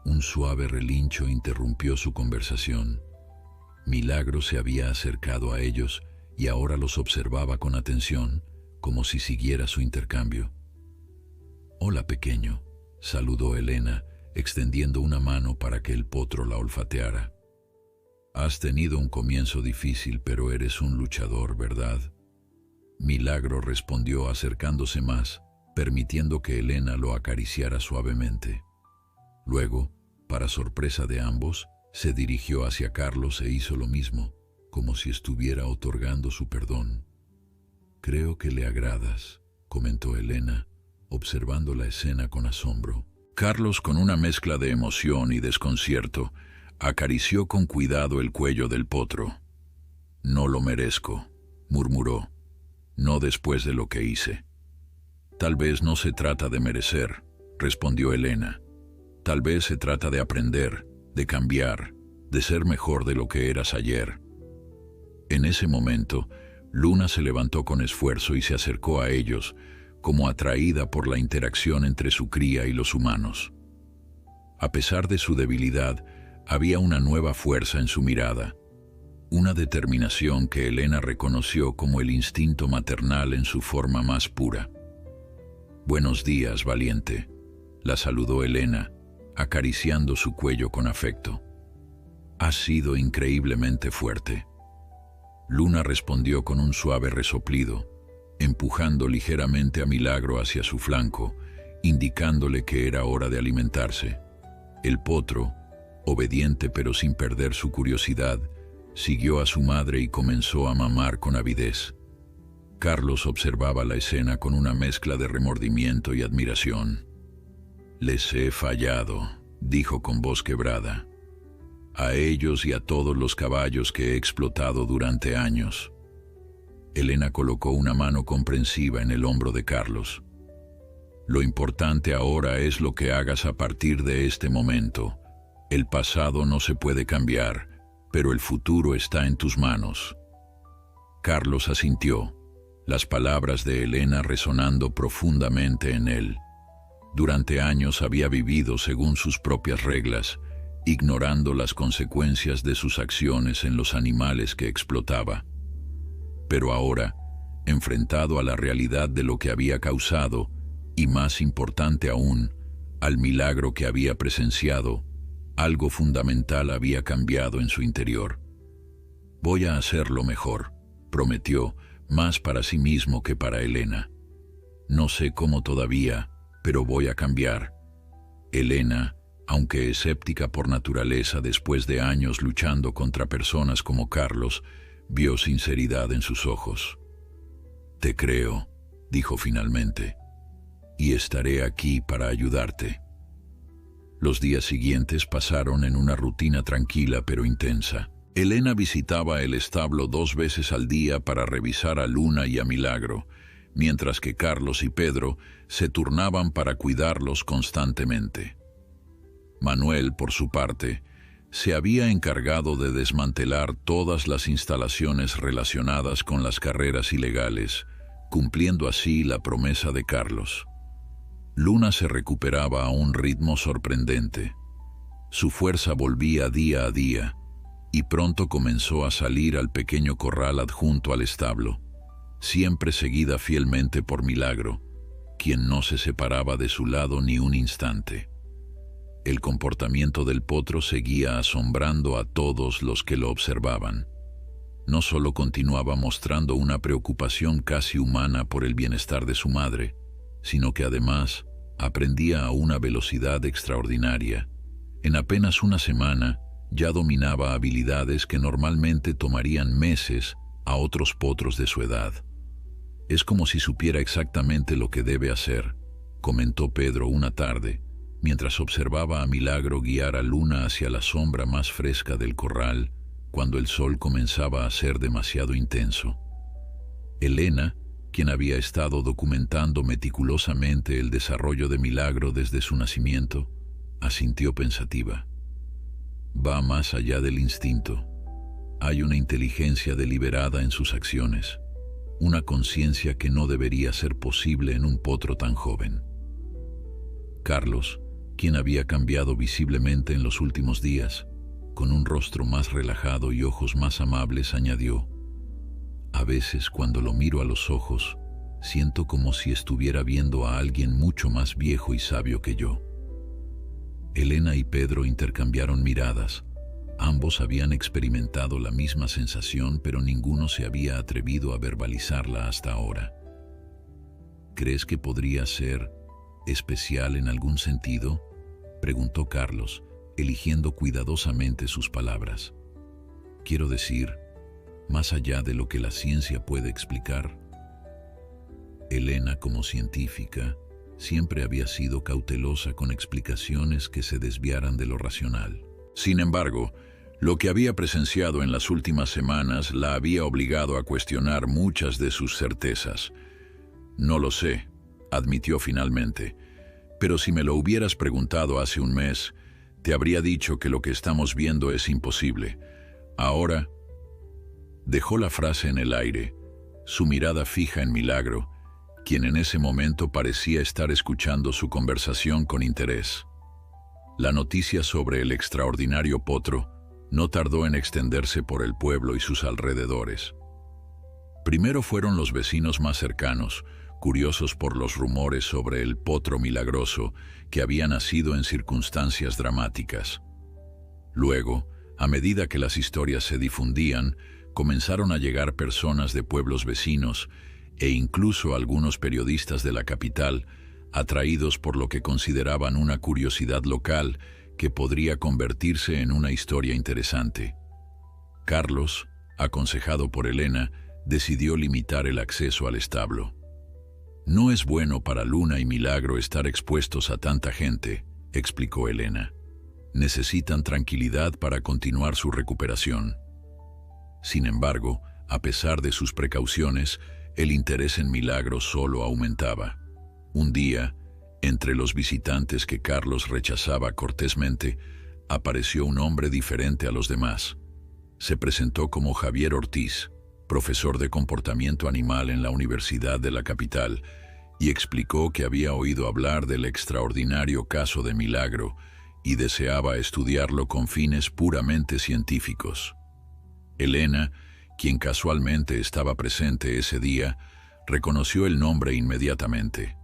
Un suave relincho interrumpió su conversación. Milagro se había acercado a ellos y ahora los observaba con atención, como si siguiera su intercambio. «Hola, pequeño», saludó Elena, extendiendo una mano para que el potro la olfateara. «Has tenido un comienzo difícil, pero eres un luchador, ¿verdad?». Milagro respondió acercándose más, permitiendo que Elena lo acariciara suavemente. Luego, para sorpresa de ambos, se dirigió hacia Carlos e hizo lo mismo, como si estuviera otorgando su perdón. «Creo que le agradas», comentó Elena, observando la escena con asombro. Carlos, con una mezcla de emoción y desconcierto, acarició con cuidado el cuello del potro. «No lo merezco», murmuró, «no después de lo que hice». «Tal vez no se trata de merecer», respondió Elena. «Tal vez se trata de aprender, de cambiar, de ser mejor de lo que eras ayer». En ese momento, Luna se levantó con esfuerzo y se acercó a ellos, como atraída por la interacción entre su cría y los humanos. A pesar de su debilidad, había una nueva fuerza en su mirada, una determinación que Elena reconoció como el instinto maternal en su forma más pura. «Buenos días, valiente», la saludó Elena, acariciando su cuello con afecto. «Has sido increíblemente fuerte». Luna respondió con un suave resoplido, empujando ligeramente a Milagro hacia su flanco, indicándole que era hora de alimentarse. El potro, obediente pero sin perder su curiosidad, siguió a su madre y comenzó a mamar con avidez. Carlos observaba la escena con una mezcla de remordimiento y admiración. «Les he fallado», dijo con voz quebrada. «A ellos y a todos los caballos que he explotado durante años». Elena colocó una mano comprensiva en el hombro de Carlos. «Lo importante ahora es lo que hagas a partir de este momento. El pasado no se puede cambiar, pero el futuro está en tus manos». Carlos asintió, las palabras de Elena resonando profundamente en él. Durante años había vivido según sus propias reglas, ignorando las consecuencias de sus acciones en los animales que explotaba. Pero ahora, enfrentado a la realidad de lo que había causado, y más importante aún, al milagro que había presenciado, algo fundamental había cambiado en su interior. «Voy a hacerlo mejor», prometió, más para sí mismo que para Elena. «No sé cómo todavía, pero voy a cambiar». Elena, aunque escéptica por naturaleza después de años luchando contra personas como Carlos, vio sinceridad en sus ojos. «Te creo», dijo finalmente, «y estaré aquí para ayudarte». Los días siguientes pasaron en una rutina tranquila pero intensa. Elena visitaba el establo 2 veces al día para revisar a Luna y a Milagro, mientras que Carlos y Pedro se turnaban para cuidarlos constantemente. Manuel, por su parte, se había encargado de desmantelar todas las instalaciones relacionadas con las carreras ilegales, cumpliendo así la promesa de Carlos. Luna se recuperaba a un ritmo sorprendente. Su fuerza volvía día a día, y pronto comenzó a salir al pequeño corral adjunto al establo, siempre seguida fielmente por Milagro, quien no se separaba de su lado ni un instante. El comportamiento del potro seguía asombrando a todos los que lo observaban. No solo continuaba mostrando una preocupación casi humana por el bienestar de su madre, sino que además aprendía a una velocidad extraordinaria. En apenas una semana ya dominaba habilidades que normalmente tomarían meses a otros potros de su edad. «Es como si supiera exactamente lo que debe hacer», comentó Pedro una tarde, mientras observaba a Milagro guiar a Luna hacia la sombra más fresca del corral, cuando el sol comenzaba a ser demasiado intenso. Elena, quien había estado documentando meticulosamente el desarrollo de Milagro desde su nacimiento, asintió pensativa. «Va más allá del instinto. Hay una inteligencia deliberada en sus acciones, una conciencia que no debería ser posible en un potro tan joven». Carlos, quien había cambiado visiblemente en los últimos días, con un rostro más relajado y ojos más amables, añadió: «A veces, cuando lo miro a los ojos, siento como si estuviera viendo a alguien mucho más viejo y sabio que yo». Elena y Pedro intercambiaron miradas. Ambos habían experimentado la misma sensación, pero ninguno se había atrevido a verbalizarla hasta ahora. «¿Crees que podría ser especial en algún sentido?», preguntó Carlos, eligiendo cuidadosamente sus palabras. «Quiero decir, más allá de lo que la ciencia puede explicar». Elena, como científica, siempre había sido cautelosa con explicaciones que se desviaran de lo racional. Sin embargo, lo que había presenciado en las últimas semanas la había obligado a cuestionar muchas de sus certezas. «No lo sé», admitió finalmente, «pero si me lo hubieras preguntado hace un mes, te habría dicho que lo que estamos viendo es imposible. Ahora…». Dejó la frase en el aire, su mirada fija en Milagro, quien en ese momento parecía estar escuchando su conversación con interés. La noticia sobre el extraordinario potro no tardó en extenderse por el pueblo y sus alrededores. Primero fueron los vecinos más cercanos, curiosos por los rumores sobre el potro milagroso que había nacido en circunstancias dramáticas. Luego, a medida que las historias se difundían, comenzaron a llegar personas de pueblos vecinos e incluso algunos periodistas de la capital, atraídos por lo que consideraban una curiosidad local que podría convertirse en una historia interesante. Carlos, aconsejado por Elena, decidió limitar el acceso al establo. «No es bueno para Luna y Milagro estar expuestos a tanta gente», explicó Elena. «Necesitan tranquilidad para continuar su recuperación». Sin embargo, a pesar de sus precauciones, el interés en Milagro solo aumentaba. Un día, entre los visitantes que Carlos rechazaba cortésmente, apareció un hombre diferente a los demás. Se presentó como Javier Ortiz, profesor de comportamiento animal en la Universidad de la capital, y explicó que había oído hablar del extraordinario caso de Milagro y deseaba estudiarlo con fines puramente científicos. Elena, quien casualmente estaba presente ese día, reconoció el nombre inmediatamente.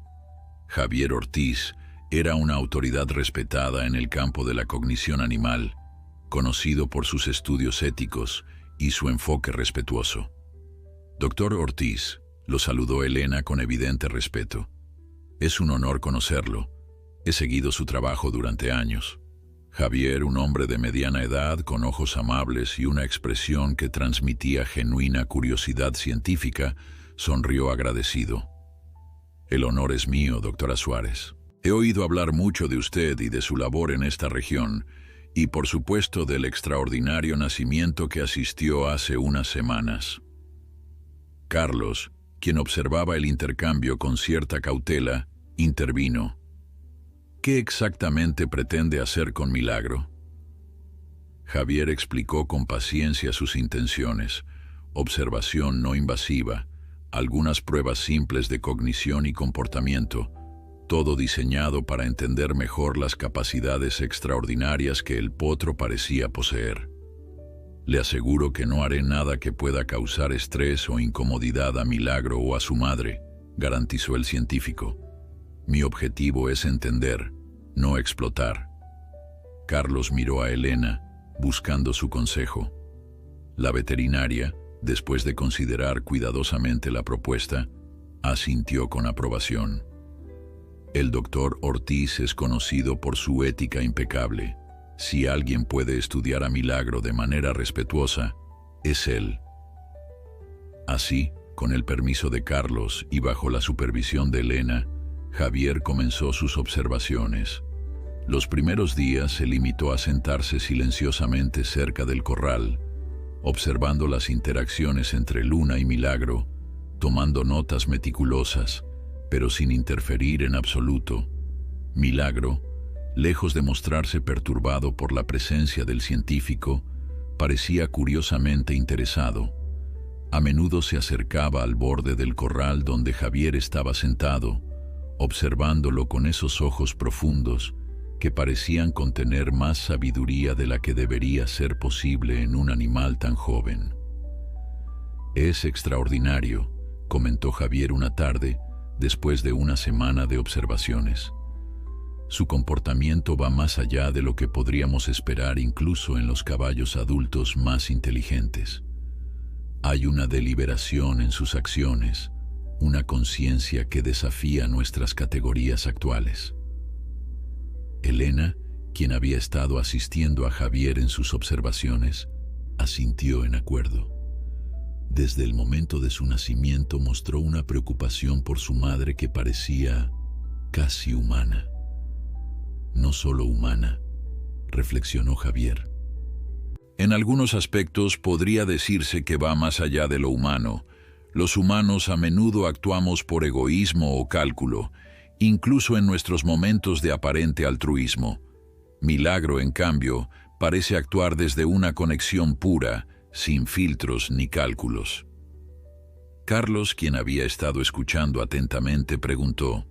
Javier Ortiz era una autoridad respetada en el campo de la cognición animal, conocido por sus estudios éticos y su enfoque respetuoso. «Doctor Ortiz», lo saludó Elena con evidente respeto. «Es un honor conocerlo. He seguido su trabajo durante años». Javier, un hombre de mediana edad, con ojos amables y una expresión que transmitía genuina curiosidad científica, sonrió agradecido. «El honor es mío, doctora Suárez. He oído hablar mucho de usted y de su labor en esta región, y por supuesto del extraordinario nacimiento que asistió hace unas semanas». Carlos, quien observaba el intercambio con cierta cautela, intervino. «¿Qué exactamente pretende hacer con Milagro?». Javier explicó con paciencia sus intenciones: observación no invasiva, algunas pruebas simples de cognición y comportamiento, todo diseñado para entender mejor las capacidades extraordinarias que el potro parecía poseer. «Le aseguro que no haré nada que pueda causar estrés o incomodidad a Milagro o a su madre», garantizó el científico. «Mi objetivo es entender, no explotar». Carlos miró a Elena, buscando su consejo. La veterinaria, después de considerar cuidadosamente la propuesta, asintió con aprobación. «El doctor Ortiz es conocido por su ética impecable. Si alguien puede estudiar a Milagro de manera respetuosa, es él». Así, con el permiso de Carlos y bajo la supervisión de Elena, Javier comenzó sus observaciones. Los primeros días se limitó a sentarse silenciosamente cerca del corral, observando las interacciones entre Luna y Milagro, tomando notas meticulosas, pero sin interferir en absoluto. Milagro, lejos de mostrarse perturbado por la presencia del científico, parecía curiosamente interesado. A menudo se acercaba al borde del corral donde Javier estaba sentado, observándolo con esos ojos profundos que parecían contener más sabiduría de la que debería ser posible en un animal tan joven. «Es extraordinario», comentó Javier una tarde, después de una semana de observaciones. «Su comportamiento va más allá de lo que podríamos esperar incluso en los caballos adultos más inteligentes. Hay una deliberación en sus acciones, una conciencia que desafía nuestras categorías actuales». Elena, quien había estado asistiendo a Javier en sus observaciones, asintió en acuerdo. Desde el momento de su nacimiento mostró una preocupación por su madre que parecía casi humana. «No solo humana», reflexionó Javier. «En algunos aspectos podría decirse que va más allá de lo humano. Los humanos a menudo actuamos por egoísmo o cálculo, incluso en nuestros momentos de aparente altruismo. Milagro, en cambio, parece actuar desde una conexión pura, sin filtros ni cálculos». Carlos, quien había estado escuchando atentamente, preguntó: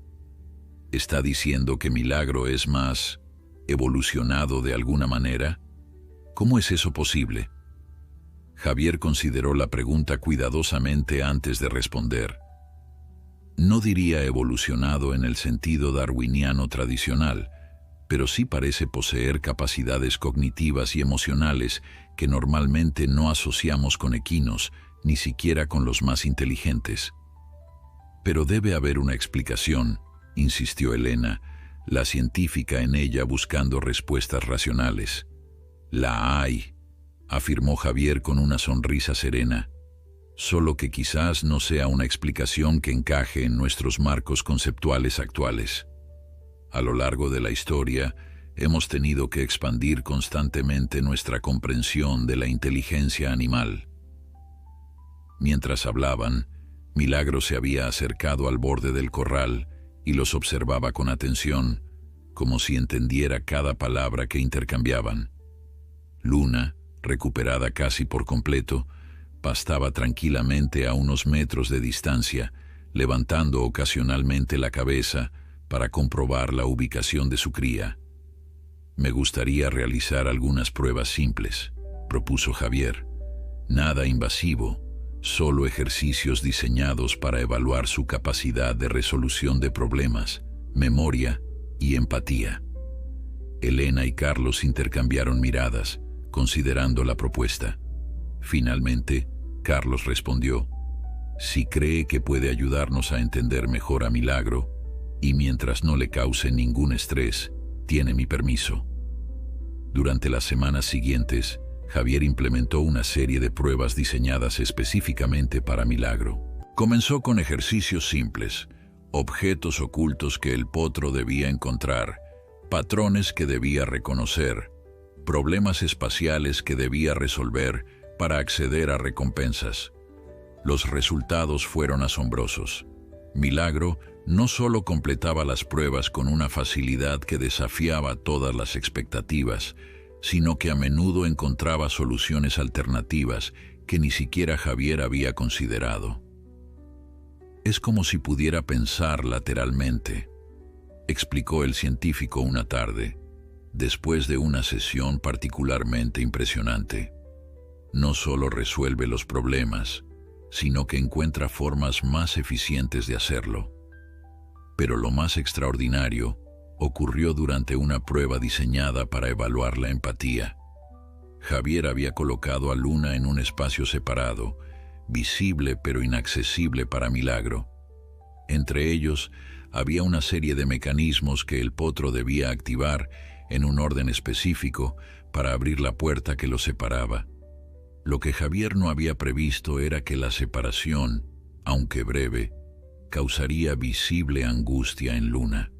«¿Está diciendo que Milagro es más evolucionado de alguna manera? ¿Cómo es eso posible?». Javier consideró la pregunta cuidadosamente antes de responder. «No diría evolucionado en el sentido darwiniano tradicional, pero sí parece poseer capacidades cognitivas y emocionales que normalmente no asociamos con equinos, ni siquiera con los más inteligentes». «Pero debe haber una explicación», insistió Elena, la científica en ella buscando respuestas racionales. «La hay», afirmó Javier con una sonrisa serena, «solo que quizás no sea una explicación que encaje en nuestros marcos conceptuales actuales. A lo largo de la historia, hemos tenido que expandir constantemente nuestra comprensión de la inteligencia animal». Mientras hablaban, Milagro se había acercado al borde del corral y los observaba con atención, como si entendiera cada palabra que intercambiaban. Luna, recuperada casi por completo, pastaba tranquilamente a unos metros de distancia, levantando ocasionalmente la cabeza para comprobar la ubicación de su cría. «Me gustaría realizar algunas pruebas simples», propuso Javier. «Nada invasivo, solo ejercicios diseñados para evaluar su capacidad de resolución de problemas, memoria y empatía». Elena y Carlos intercambiaron miradas, considerando la propuesta. Finalmente, Carlos respondió: «Si cree que puede ayudarnos a entender mejor a Milagro, y mientras no le cause ningún estrés, tiene mi permiso». Durante las semanas siguientes, Javier implementó una serie de pruebas diseñadas específicamente para Milagro. Comenzó con ejercicios simples, objetos ocultos que el potro debía encontrar, patrones que debía reconocer, problemas espaciales que debía resolver para acceder a recompensas. Los resultados fueron asombrosos. Milagro no solo completaba las pruebas con una facilidad que desafiaba todas las expectativas, sino que a menudo encontraba soluciones alternativas que ni siquiera Javier había considerado. Es como si pudiera pensar lateralmente, explicó el científico una tarde, después de una sesión particularmente impresionante. No solo resuelve los problemas, sino que encuentra formas más eficientes de hacerlo. Pero lo más extraordinario ocurrió durante una prueba diseñada para evaluar la empatía. Javier había colocado a Luna en un espacio separado, visible pero inaccesible para Milagro. Entre ellos, había una serie de mecanismos que el potro debía activar en un orden específico para abrir la puerta que los separaba. Lo que Javier no había previsto era que la separación, aunque breve, causaría visible angustia en Luna.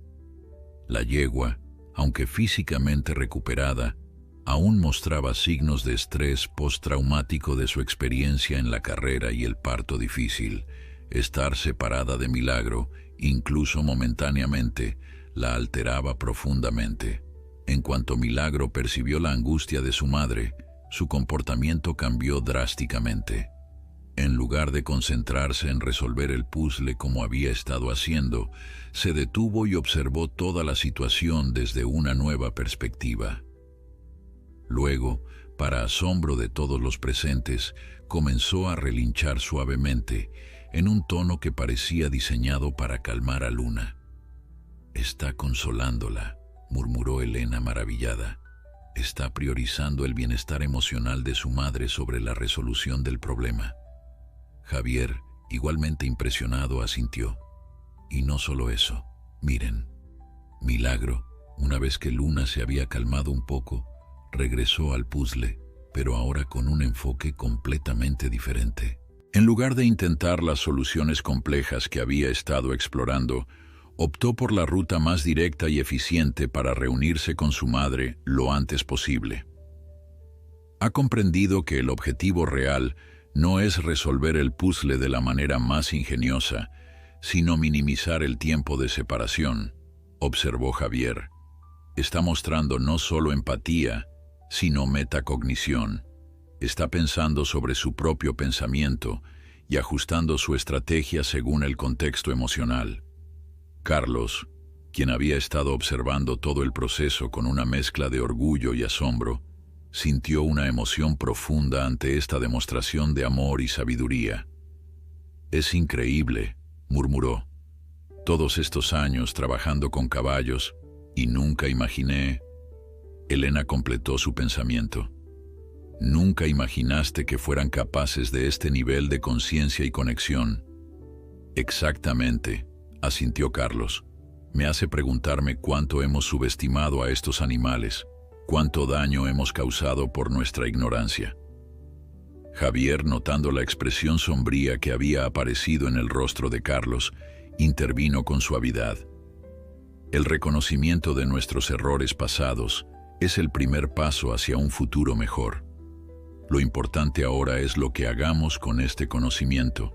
La yegua, aunque físicamente recuperada, aún mostraba signos de estrés postraumático de su experiencia en la carrera y el parto difícil. Estar separada de Milagro, incluso momentáneamente, la alteraba profundamente. En cuanto Milagro percibió la angustia de su madre, su comportamiento cambió drásticamente. En lugar de concentrarse en resolver el puzzle como había estado haciendo, se detuvo y observó toda la situación desde una nueva perspectiva. Luego, para asombro de todos los presentes, comenzó a relinchar suavemente, en un tono que parecía diseñado para calmar a Luna. «Está consolándola», murmuró Elena maravillada. «Está priorizando el bienestar emocional de su madre sobre la resolución del problema». Javier, igualmente impresionado, asintió. Y no solo eso, miren. Milagro, una vez que Luna se había calmado un poco, regresó al puzzle, pero ahora con un enfoque completamente diferente. En lugar de intentar las soluciones complejas que había estado explorando, optó por la ruta más directa y eficiente para reunirse con su madre lo antes posible. Ha comprendido que el objetivo real no es resolver el puzzle de la manera más ingeniosa, sino minimizar el tiempo de separación, observó Javier. Está mostrando no solo empatía, sino metacognición. Está pensando sobre su propio pensamiento y ajustando su estrategia según el contexto emocional. Carlos, quien había estado observando todo el proceso con una mezcla de orgullo y asombro, sintió una emoción profunda ante esta demostración de amor y sabiduría. «Es increíble», murmuró. «Todos estos años trabajando con caballos y nunca imaginé...» Elena completó su pensamiento. «Nunca imaginaste que fueran capaces de este nivel de conciencia y conexión». «Exactamente», asintió Carlos. «Me hace preguntarme cuánto hemos subestimado a estos animales, cuánto daño hemos causado por nuestra ignorancia». Javier, notando la expresión sombría que había aparecido en el rostro de Carlos, intervino con suavidad. «El reconocimiento de nuestros errores pasados es el primer paso hacia un futuro mejor. Lo importante ahora es lo que hagamos con este conocimiento».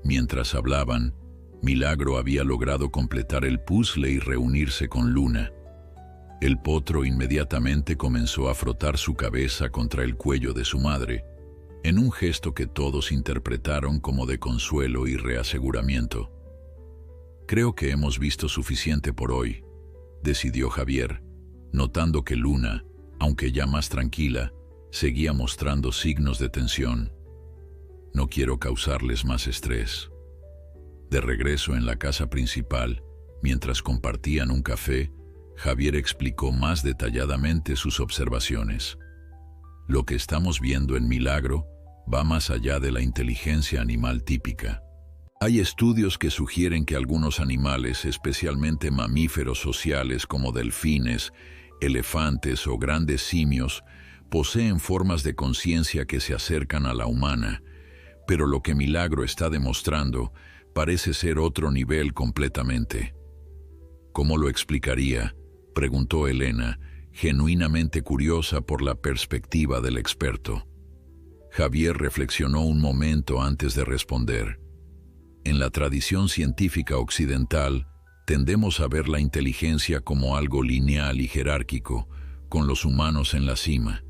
Mientras hablaban, Milagro había logrado completar el puzzle y reunirse con Luna. El potro inmediatamente comenzó a frotar su cabeza contra el cuello de su madre, en un gesto que todos interpretaron como de consuelo y reaseguramiento. «Creo que hemos visto suficiente por hoy», decidió Javier, notando que Luna, aunque ya más tranquila, seguía mostrando signos de tensión. «No quiero causarles más estrés». De regreso en la casa principal, mientras compartían un café, Javier explicó más detalladamente sus observaciones. «Lo que estamos viendo en Milagro va más allá de la inteligencia animal típica. Hay estudios que sugieren que algunos animales, especialmente mamíferos sociales como delfines, elefantes o grandes simios, poseen formas de conciencia que se acercan a la humana, pero lo que Milagro está demostrando parece ser otro nivel completamente. ¿Cómo lo explicaría?, preguntó Elena, genuinamente curiosa por la perspectiva del experto. Javier reflexionó un momento antes de responder. En la tradición científica occidental, tendemos a ver la inteligencia como algo lineal y jerárquico, con los humanos en la cima.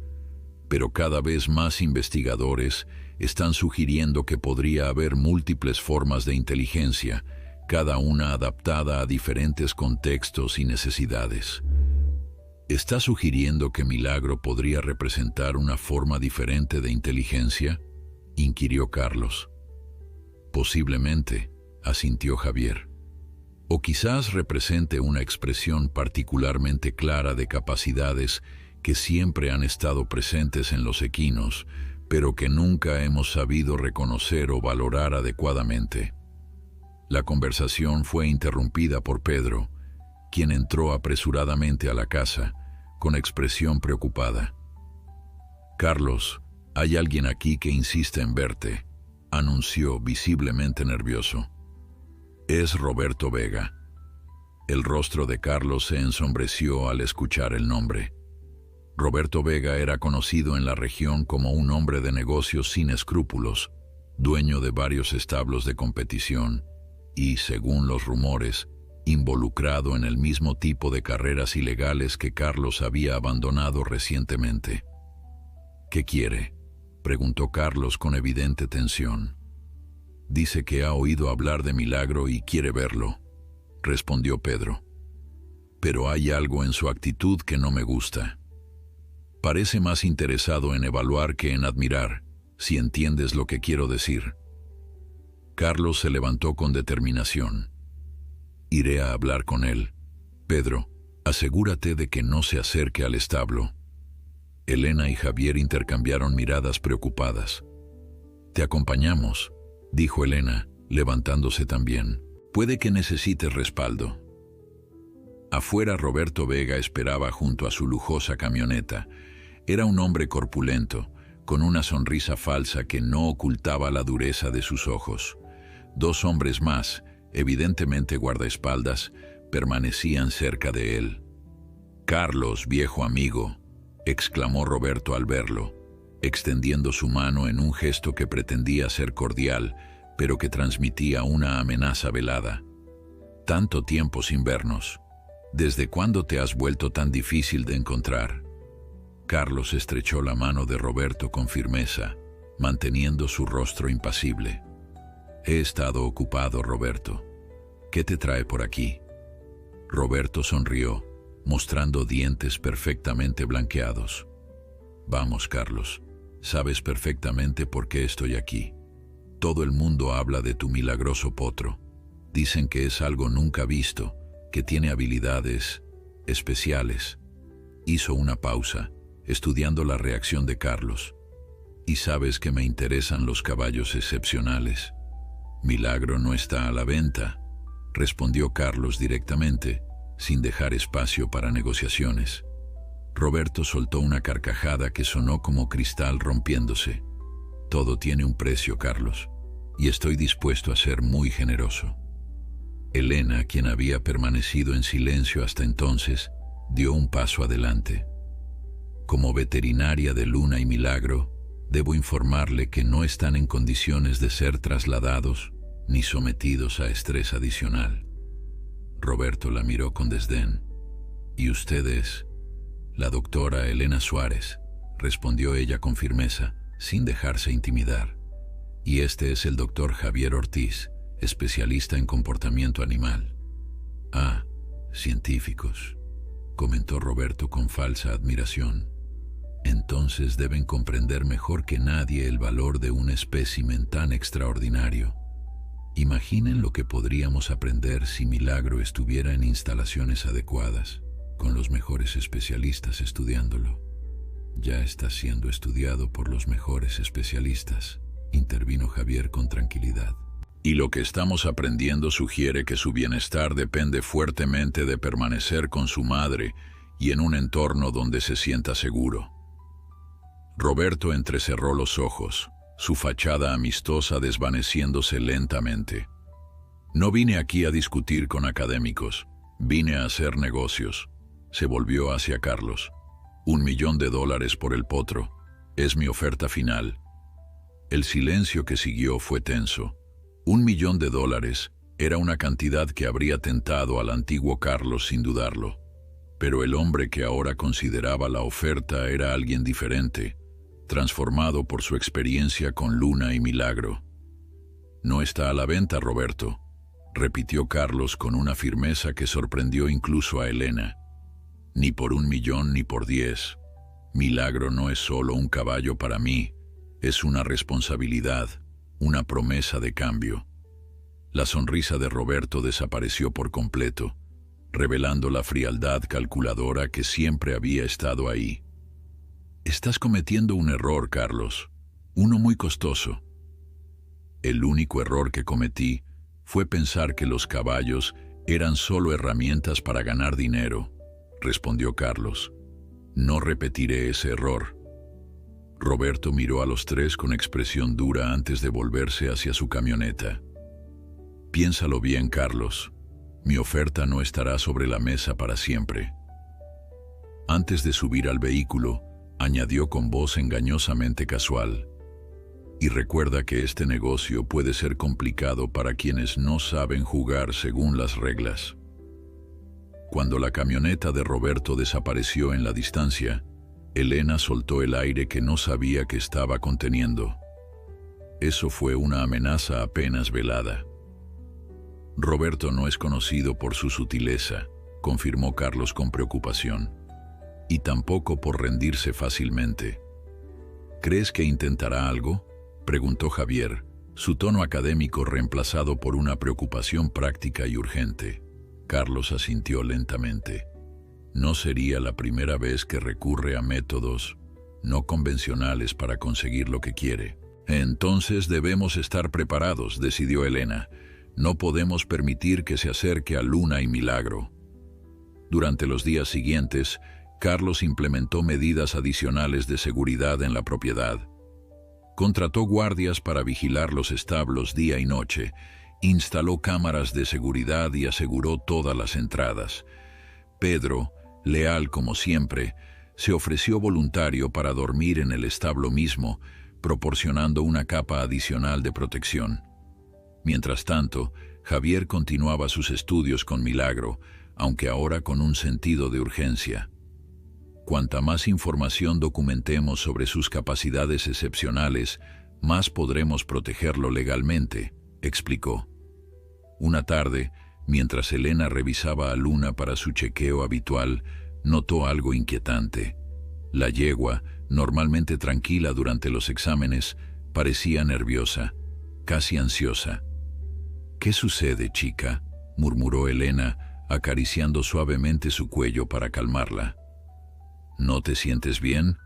Pero cada vez más investigadores están sugiriendo que podría haber múltiples formas de inteligencia, cada una adaptada a diferentes contextos y necesidades. ¿Está sugiriendo que Milagro podría representar una forma diferente de inteligencia?, inquirió Carlos. Posiblemente, asintió Javier. O quizás represente una expresión particularmente clara de capacidades que siempre han estado presentes en los equinos, pero que nunca hemos sabido reconocer o valorar adecuadamente. La conversación fue interrumpida por Pedro, quien entró apresuradamente a la casa, con expresión preocupada. «Carlos, hay alguien aquí que insiste en verte», anunció visiblemente nervioso. «Es Roberto Vega». El rostro de Carlos se ensombreció al escuchar el nombre. Roberto Vega era conocido en la región como un hombre de negocios sin escrúpulos, dueño de varios establos de competición y, según los rumores, involucrado en el mismo tipo de carreras ilegales que Carlos había abandonado recientemente. «¿Qué quiere?», preguntó Carlos con evidente tensión. «Dice que ha oído hablar de Milagro y quiere verlo», respondió Pedro. «Pero hay algo en su actitud que no me gusta. Parece más interesado en evaluar que en admirar, si entiendes lo que quiero decir». Carlos se levantó con determinación. «Iré a hablar con él. Pedro, asegúrate de que no se acerque al establo». Elena y Javier intercambiaron miradas preocupadas. «Te acompañamos», dijo Elena, levantándose también. «Puede que necesites respaldo». Afuera Roberto Vega esperaba junto a su lujosa camioneta. Era un hombre corpulento, con una sonrisa falsa que no ocultaba la dureza de sus ojos. Dos hombres más, evidentemente guardaespaldas, permanecían cerca de él. «Carlos, viejo amigo», exclamó Roberto al verlo, extendiendo su mano en un gesto que pretendía ser cordial, pero que transmitía una amenaza velada. «Tanto tiempo sin vernos. ¿Desde cuándo te has vuelto tan difícil de encontrar?». Carlos estrechó la mano de Roberto con firmeza, manteniendo su rostro impasible. «He estado ocupado, Roberto. ¿Qué te trae por aquí?». Roberto sonrió, mostrando dientes perfectamente blanqueados. «Vamos, Carlos. Sabes perfectamente por qué estoy aquí. Todo el mundo habla de tu milagroso potro. Dicen que es algo nunca visto, que tiene habilidades especiales». Hizo una pausa, estudiando la reacción de Carlos. «Y sabes que me interesan los caballos excepcionales». «Milagro no está a la venta», respondió Carlos directamente, sin dejar espacio para negociaciones. Roberto soltó una carcajada que sonó como cristal rompiéndose. «Todo tiene un precio, Carlos, y estoy dispuesto a ser muy generoso». Elena, quien había permanecido en silencio hasta entonces, dio un paso adelante. «Como veterinaria de Luna y Milagro, debo informarle que no están en condiciones de ser trasladados ni sometidos a estrés adicional». Roberto la miró con desdén. «¿Y usted es?». «La doctora Elena Suárez», respondió ella con firmeza, sin dejarse intimidar. «Y este es el doctor Javier Ortiz, especialista en comportamiento animal». «Ah, científicos», comentó Roberto con falsa admiración. «Entonces deben comprender mejor que nadie el valor de un espécimen tan extraordinario. Imaginen lo que podríamos aprender si Milagro estuviera en instalaciones adecuadas, con los mejores especialistas estudiándolo». «Ya está siendo estudiado por los mejores especialistas», intervino Javier con tranquilidad. «Y lo que estamos aprendiendo sugiere que su bienestar depende fuertemente de permanecer con su madre y en un entorno donde se sienta seguro. Roberto entrecerró los ojos, su fachada amistosa desvaneciéndose lentamente. No vine aquí a discutir con académicos, vine a hacer negocios. Se volvió hacia Carlos. $1 millón por el potro. Es mi oferta final. El silencio que siguió fue tenso. $1 millón era una cantidad que habría tentado al antiguo Carlos sin dudarlo. Pero el hombre que ahora consideraba la oferta era alguien diferente, transformado por su experiencia con Luna y Milagro. «No está a la venta, Roberto», repitió Carlos con una firmeza que sorprendió incluso a Elena. «Ni por $1 millón ni por 10. Milagro no es solo un caballo para mí, es una responsabilidad, una promesa de cambio». La sonrisa de Roberto desapareció por completo, revelando la frialdad calculadora que siempre había estado ahí. «Estás cometiendo un error, Carlos, uno muy costoso». «El único error que cometí fue pensar que los caballos eran solo herramientas para ganar dinero», respondió Carlos. «No repetiré ese error». Roberto miró a los tres con expresión dura antes de volverse hacia su camioneta. «Piénsalo bien, Carlos. Mi oferta no estará sobre la mesa para siempre». Antes de subir al vehículo, añadió con voz engañosamente casual: «Y recuerda que este negocio puede ser complicado para quienes no saben jugar según las reglas». Cuando la camioneta de Roberto desapareció en la distancia, Elena soltó el aire que no sabía que estaba conteniendo. Eso fue una amenaza apenas velada. «Roberto no es conocido por su sutileza», confirmó Carlos con preocupación, «y tampoco por rendirse fácilmente». «¿Crees que intentará algo?», preguntó Javier, su tono académico reemplazado por una preocupación práctica y urgente. Carlos asintió lentamente. No sería la primera vez que recurre a métodos no convencionales para conseguir lo que quiere. «Entonces debemos estar preparados», decidió Elena. «No podemos permitir que se acerque a Luna y Milagro». Durante los días siguientes, Carlos implementó medidas adicionales de seguridad en la propiedad. Contrató guardias para vigilar los establos día y noche, instaló cámaras de seguridad y aseguró todas las entradas. Pedro, leal como siempre, se ofreció voluntario para dormir en el establo mismo, proporcionando una capa adicional de protección. Mientras tanto, Javier continuaba sus estudios con Milagro, aunque ahora con un sentido de urgencia. «Cuanta más información documentemos sobre sus capacidades excepcionales, más podremos protegerlo legalmente», explicó. Una tarde, mientras Elena revisaba a Luna para su chequeo habitual, notó algo inquietante. La yegua, normalmente tranquila durante los exámenes, parecía nerviosa, casi ansiosa. «¿Qué sucede, chica?», murmuró Elena, acariciando suavemente su cuello para calmarla. «¿No te sientes bien?».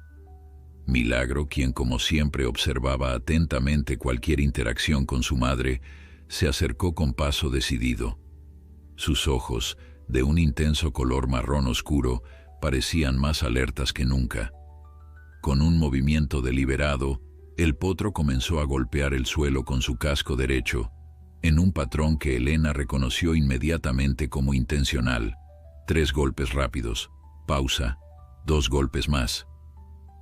Milagro, quien como siempre observaba atentamente cualquier interacción con su madre, se acercó con paso decidido. Sus ojos, de un intenso color marrón oscuro, parecían más alertas que nunca. Con un movimiento deliberado, el potro comenzó a golpear el suelo con su casco derecho, en un patrón que Elena reconoció inmediatamente como intencional. 3 golpes rápidos, pausa, 2 golpes más.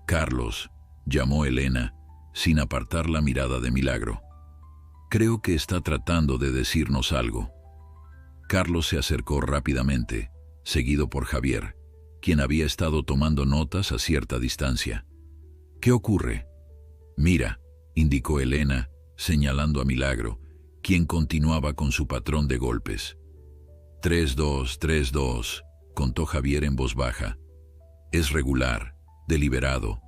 «Carlos», llamó Elena, sin apartar la mirada de Milagro. «Creo que está tratando de decirnos algo». Carlos se acercó rápidamente, seguido por Javier, quien había estado tomando notas a cierta distancia. «¿Qué ocurre?». «Mira», indicó Elena, señalando a Milagro, quien continuaba con su patrón de golpes. 3-2, 3-2, contó Javier en voz baja. «Es regular, deliberado».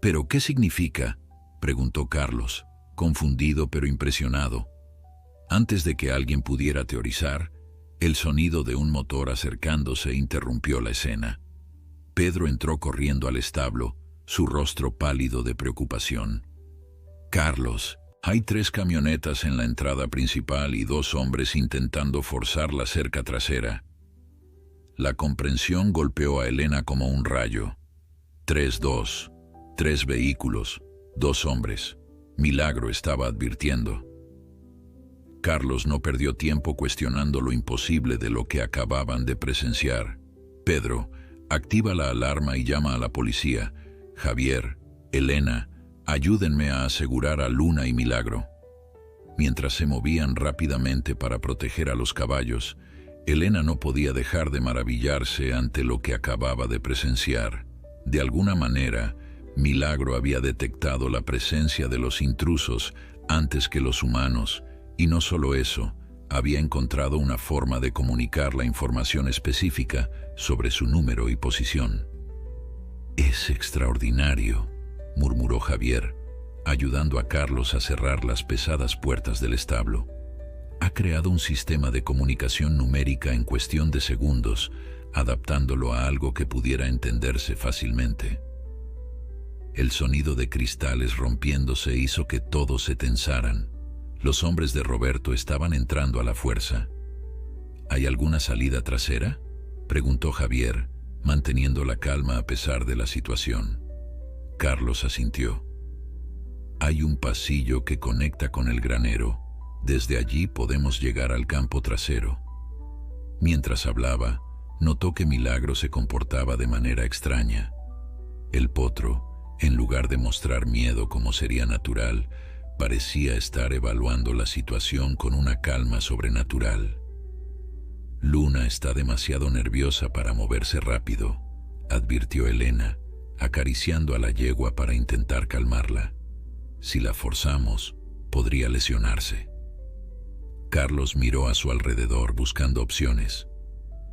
«¿Pero qué significa?», preguntó Carlos, confundido pero impresionado. Antes de que alguien pudiera teorizar, el sonido de un motor acercándose interrumpió la escena. Pedro entró corriendo al establo, su rostro pálido de preocupación. «Carlos, hay 3 camionetas en la entrada principal y 2 hombres intentando forzar la cerca trasera». La comprensión golpeó a Elena como un rayo. 3-2. 3 vehículos, 2 hombres. Milagro estaba advirtiendo. Carlos no perdió tiempo cuestionando lo imposible de lo que acababan de presenciar. Pedro, activa la alarma y llama a la policía. Javier, Elena, ayúdenme a asegurar a Luna y Milagro. Mientras se movían rápidamente para proteger a los caballos, Elena no podía dejar de maravillarse ante lo que acababa de presenciar. De alguna manera, Milagro había detectado la presencia de los intrusos antes que los humanos, y no solo eso, había encontrado una forma de comunicar la información específica sobre su número y posición. «Es extraordinario», murmuró Javier, ayudando a Carlos a cerrar las pesadas puertas del establo. Ha creado un sistema de comunicación numérica en cuestión de segundos, adaptándolo a algo que pudiera entenderse fácilmente. El sonido de cristales rompiéndose hizo que todos se tensaran. Los hombres de Roberto estaban entrando a la fuerza. ¿Hay alguna salida trasera?, preguntó Javier, manteniendo la calma a pesar de la situación. Carlos asintió. Hay un pasillo que conecta con el granero. Desde allí podemos llegar al campo trasero. Mientras hablaba, notó que Milagro se comportaba de manera extraña. El potro, en lugar de mostrar miedo como sería natural, parecía estar evaluando la situación con una calma sobrenatural. Luna está demasiado nerviosa para moverse rápido, advirtió Elena, acariciando a la yegua para intentar calmarla. Si la forzamos, podría lesionarse. Carlos miró a su alrededor buscando opciones.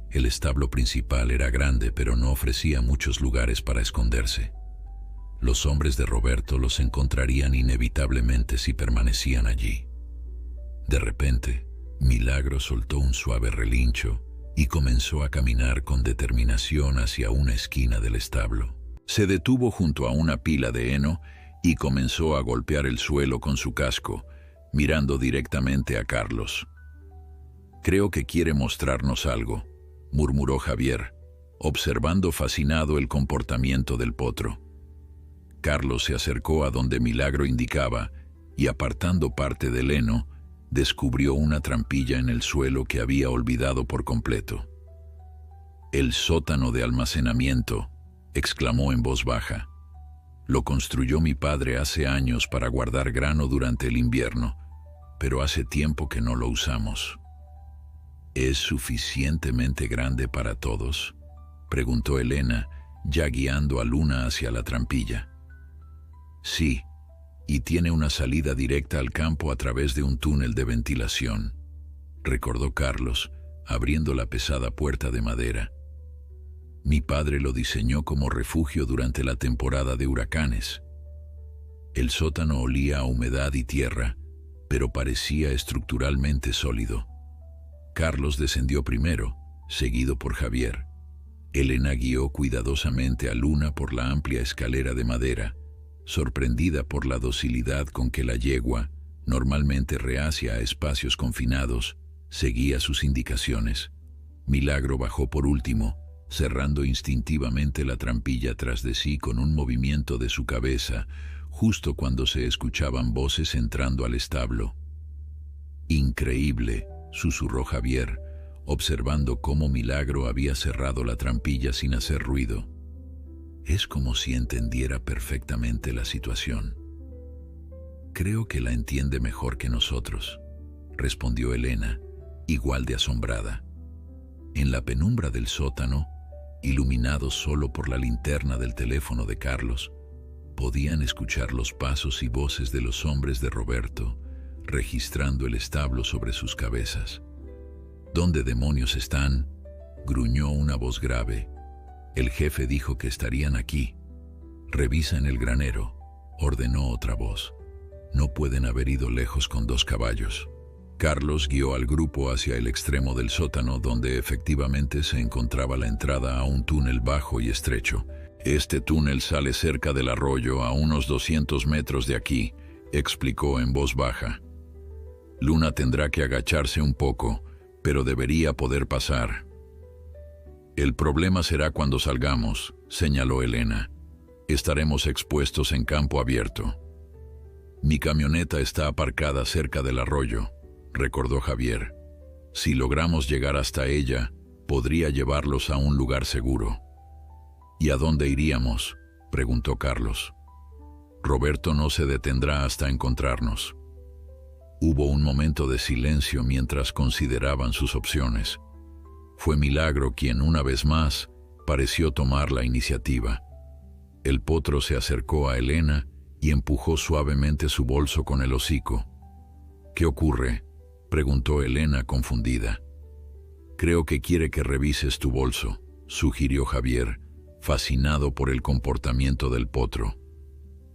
El establo principal era grande, pero no ofrecía muchos lugares para esconderse. Los hombres de Roberto los encontrarían inevitablemente si permanecían allí. De repente, Milagro soltó un suave relincho y comenzó a caminar con determinación hacia una esquina del establo. Se detuvo junto a una pila de heno y comenzó a golpear el suelo con su casco, mirando directamente a Carlos. «Creo que quiere mostrarnos algo», murmuró Javier, observando fascinado el comportamiento del potro. Carlos se acercó a donde Milagro indicaba y, apartando parte del heno, descubrió una trampilla en el suelo que había olvidado por completo. «El sótano de almacenamiento», exclamó en voz baja. «Lo construyó mi padre hace años para guardar grano durante el invierno, pero hace tiempo que no lo usamos». «¿Es suficientemente grande para todos?», preguntó Elena, ya guiando a Luna hacia la trampilla. «Sí, y tiene una salida directa al campo a través de un túnel de ventilación», recordó Carlos, abriendo la pesada puerta de madera. «Mi padre lo diseñó como refugio durante la temporada de huracanes». El sótano olía a humedad y tierra, pero parecía estructuralmente sólido. Carlos descendió primero, seguido por Javier. Elena guió cuidadosamente a Luna por la amplia escalera de madera, sorprendida por la docilidad con que la yegua, normalmente reacia a espacios confinados, seguía sus indicaciones. Milagro bajó por último, cerrando instintivamente la trampilla tras de sí con un movimiento de su cabeza, justo cuando se escuchaban voces entrando al establo. «Increíble», susurró Javier, observando cómo Milagro había cerrado la trampilla sin hacer ruido. «Es como si entendiera perfectamente la situación». «Creo que la entiende mejor que nosotros», respondió Elena, igual de asombrada. En la penumbra del sótano, iluminado solo por la linterna del teléfono de Carlos, podían escuchar los pasos y voces de los hombres de Roberto, registrando el establo sobre sus cabezas. «¿Dónde demonios están?», gruñó una voz grave. «El jefe dijo que estarían aquí». «Revisa en el granero», ordenó otra voz. «No pueden haber ido lejos con 2 caballos». Carlos guió al grupo hacia el extremo del sótano, donde efectivamente se encontraba la entrada a un túnel bajo y estrecho. «Este túnel sale cerca del arroyo, a unos 200 metros de aquí», explicó en voz baja. «Luna tendrá que agacharse un poco, pero debería poder pasar». El problema será cuando salgamos, señaló Elena. Estaremos expuestos en campo abierto. Mi camioneta está aparcada cerca del arroyo, recordó Javier. Si logramos llegar hasta ella, podría llevarlos a un lugar seguro. ¿Y a dónde iríamos?, preguntó Carlos. Roberto no se detendrá hasta encontrarnos. Hubo un momento de silencio mientras consideraban sus opciones. Fue Milagro quien, una vez más, pareció tomar la iniciativa. El potro se acercó a Elena y empujó suavemente su bolso con el hocico. ¿Qué ocurre?, preguntó Elena confundida. Creo que quiere que revises tu bolso, sugirió Javier, fascinado por el comportamiento del potro.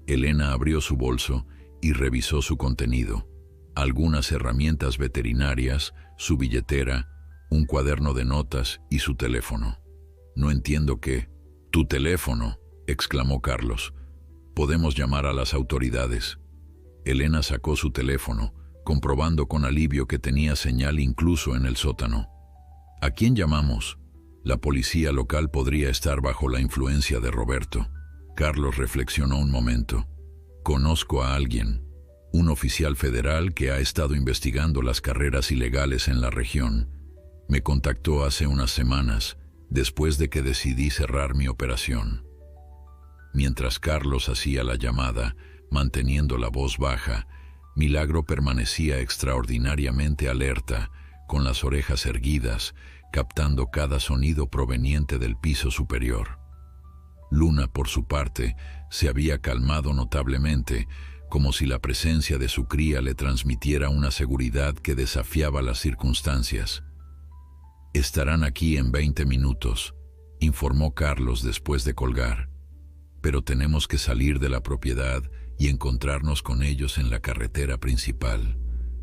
Elena abrió su bolso y revisó su contenido. Algunas herramientas veterinarias, su billetera, un cuaderno de notas y su teléfono. No entiendo qué. «Tu teléfono», exclamó Carlos. «Podemos llamar a las autoridades». Elena sacó su teléfono, comprobando con alivio que tenía señal incluso en el sótano. ¿A quién llamamos? La policía local podría estar bajo la influencia de Roberto. Carlos reflexionó un momento. Conozco a alguien, un oficial federal que ha estado investigando las carreras ilegales en la región. Me contactó hace unas semanas, después de que decidí cerrar mi operación. Mientras Carlos hacía la llamada, manteniendo la voz baja, Milagro permanecía extraordinariamente alerta, con las orejas erguidas, captando cada sonido proveniente del piso superior. Luna, por su parte, se había calmado notablemente, como si la presencia de su cría le transmitiera una seguridad que desafiaba las circunstancias. «Estarán aquí en 20 minutos», informó Carlos después de colgar. «Pero tenemos que salir de la propiedad y encontrarnos con ellos en la carretera principal.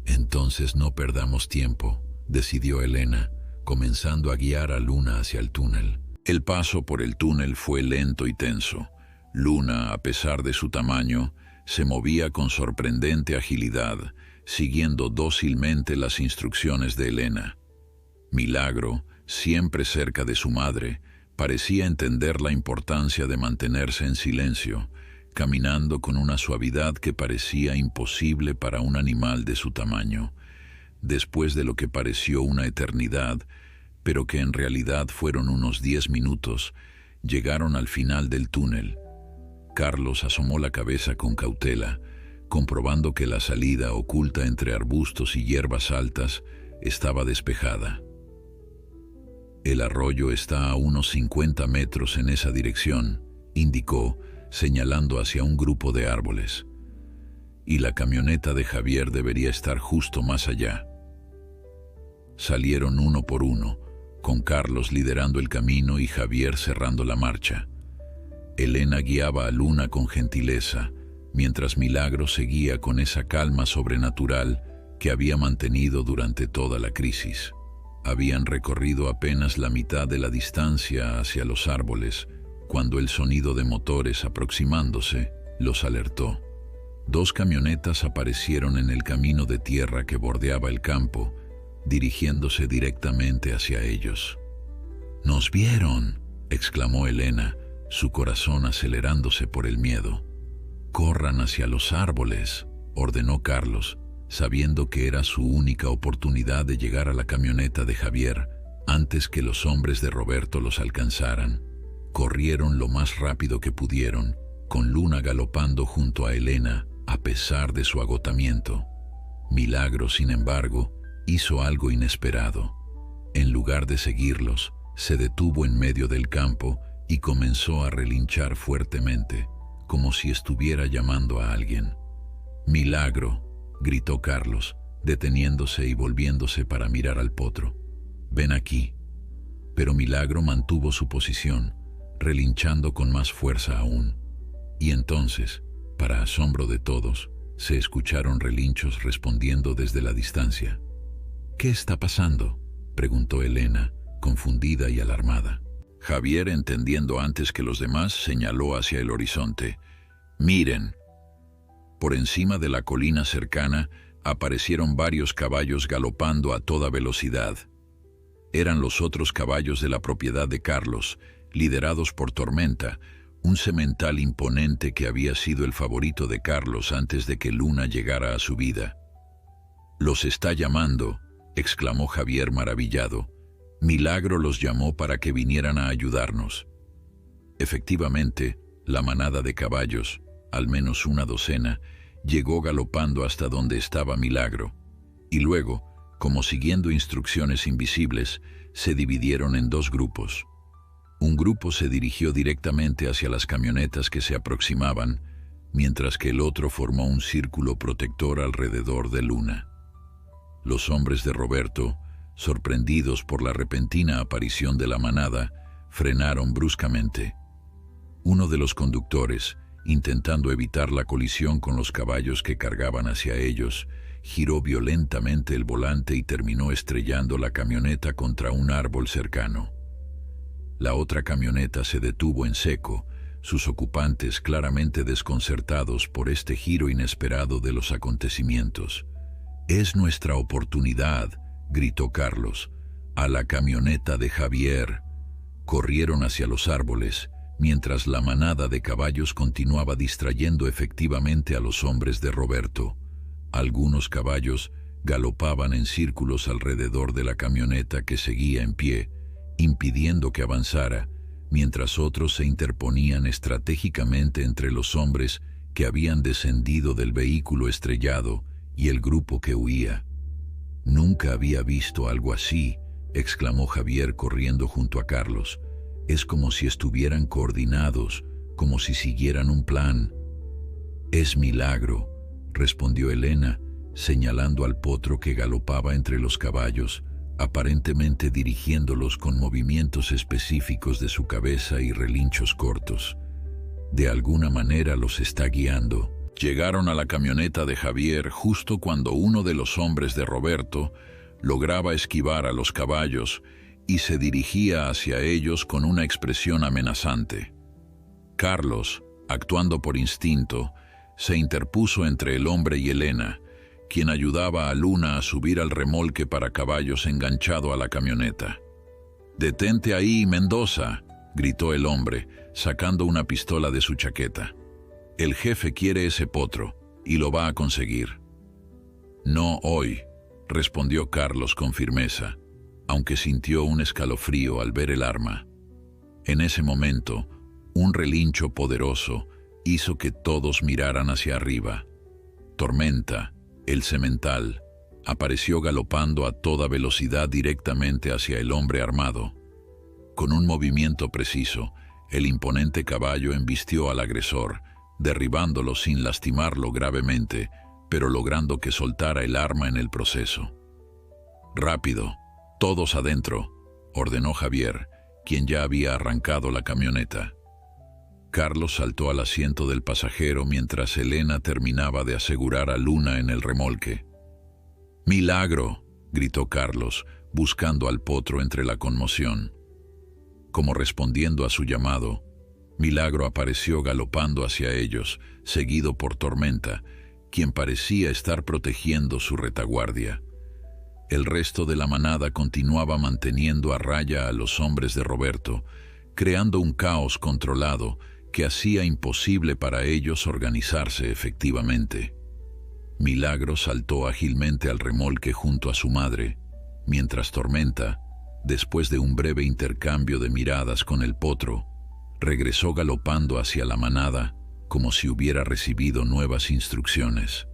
Entonces no perdamos tiempo», decidió Elena, comenzando a guiar a Luna hacia el túnel. El paso por el túnel fue lento y tenso. Luna, a pesar de su tamaño, se movía con sorprendente agilidad, siguiendo dócilmente las instrucciones de Elena. Milagro, siempre cerca de su madre, parecía entender la importancia de mantenerse en silencio, caminando con una suavidad que parecía imposible para un animal de su tamaño. Después de lo que pareció una eternidad, pero que en realidad fueron unos 10 minutos, llegaron al final del túnel. Carlos asomó la cabeza con cautela, comprobando que la salida, oculta entre arbustos y hierbas altas, estaba despejada. «El arroyo está a unos 50 metros en esa dirección», indicó, señalando hacia un grupo de árboles. «Y la camioneta de Javier debería estar justo más allá». Salieron uno por uno, con Carlos liderando el camino y Javier cerrando la marcha. Elena guiaba a Luna con gentileza, mientras Milagro seguía con esa calma sobrenatural que había mantenido durante toda la crisis. Habían recorrido apenas la mitad de la distancia hacia los árboles, cuando el sonido de motores aproximándose los alertó. 2 camionetas aparecieron en el camino de tierra que bordeaba el campo, dirigiéndose directamente hacia ellos. «¡Nos vieron!», exclamó Elena, su corazón acelerándose por el miedo. «Corran hacia los árboles», ordenó Carlos, sabiendo que era su única oportunidad de llegar a la camioneta de Javier antes que los hombres de Roberto los alcanzaran. Corrieron lo más rápido que pudieron, con Luna galopando junto a Elena, a pesar de su agotamiento. Milagro, sin embargo, hizo algo inesperado. En lugar de seguirlos, se detuvo en medio del campo y comenzó a relinchar fuertemente, como si estuviera llamando a alguien. «Milagro», gritó Carlos, deteniéndose y volviéndose para mirar al potro. «Ven aquí». Pero Milagro mantuvo su posición, relinchando con más fuerza aún. Y entonces, para asombro de todos, se escucharon relinchos respondiendo desde la distancia. «¿Qué está pasando?», preguntó Elena, confundida y alarmada. Javier, entendiendo antes que los demás, señaló hacia el horizonte. «Miren». Por encima de la colina cercana aparecieron varios caballos galopando a toda velocidad. eran los otros caballos de la propiedad de Carlos, liderados por Tormenta, un semental imponente que había sido el favorito de Carlos antes de que Luna llegara a su vida. «Los está llamando», exclamó Javier maravillado. «Milagro los llamó para que vinieran a ayudarnos». Efectivamente, la manada de caballos, al menos una docena, llegó galopando hasta donde estaba Milagro, y luego, como siguiendo instrucciones invisibles, se dividieron en dos grupos. Un grupo se dirigió directamente hacia las camionetas que se aproximaban, mientras que el otro formó un círculo protector alrededor de Luna. Los hombres de Roberto, sorprendidos por la repentina aparición de la manada, frenaron bruscamente. Uno de los conductores, intentando evitar la colisión con los caballos que cargaban hacia ellos, giró violentamente el volante y terminó estrellando la camioneta contra un árbol cercano. La otra camioneta se detuvo en seco, sus ocupantes claramente desconcertados por este giro inesperado de los acontecimientos. «Es nuestra oportunidad», gritó Carlos. «A la camioneta de Javier». Corrieron hacia los árboles, mientras la manada de caballos continuaba distrayendo efectivamente a los hombres de Roberto. Algunos caballos galopaban en círculos alrededor de la camioneta que seguía en pie, impidiendo que avanzara, mientras otros se interponían estratégicamente entre los hombres que habían descendido del vehículo estrellado y el grupo que huía. «Nunca había visto algo así», exclamó Javier corriendo junto a Carlos. «Es como si estuvieran coordinados, como si siguieran un plan». «Es Milagro», respondió Elena, señalando al potro que galopaba entre los caballos, aparentemente dirigiéndolos con movimientos específicos de su cabeza y relinchos cortos. «De alguna manera los está guiando». Llegaron a la camioneta de Javier justo cuando uno de los hombres de Roberto lograba esquivar a los caballos y se dirigía hacia ellos con una expresión amenazante. Carlos, actuando por instinto, se interpuso entre el hombre y Elena, quien ayudaba a Luna a subir al remolque para caballos enganchado a la camioneta. «Detente ahí, Mendoza», gritó el hombre, sacando una pistola de su chaqueta. «El jefe quiere ese potro, y lo va a conseguir». «No hoy», respondió Carlos con firmeza, aunque sintió un escalofrío al ver el arma. En ese momento, un relincho poderoso hizo que todos miraran hacia arriba. Tormenta, el semental, apareció galopando a toda velocidad directamente hacia el hombre armado. Con un movimiento preciso, el imponente caballo embistió al agresor, derribándolo sin lastimarlo gravemente, pero logrando que soltara el arma en el proceso. «Rápido, todos adentro», ordenó Javier, quien ya había arrancado la camioneta. Carlos saltó al asiento del pasajero mientras Elena terminaba de asegurar a Luna en el remolque. «Milagro», gritó Carlos, buscando al potro entre la conmoción. Como respondiendo a su llamado, Milagro apareció galopando hacia ellos, seguido por Tormenta, quien parecía estar protegiendo su retaguardia. El resto de la manada continuaba manteniendo a raya a los hombres de Roberto, creando un caos controlado que hacía imposible para ellos organizarse efectivamente. Milagro saltó ágilmente al remolque junto a su madre, mientras Tormenta, después de un breve intercambio de miradas con el potro, regresó galopando hacia la manada como si hubiera recibido nuevas instrucciones.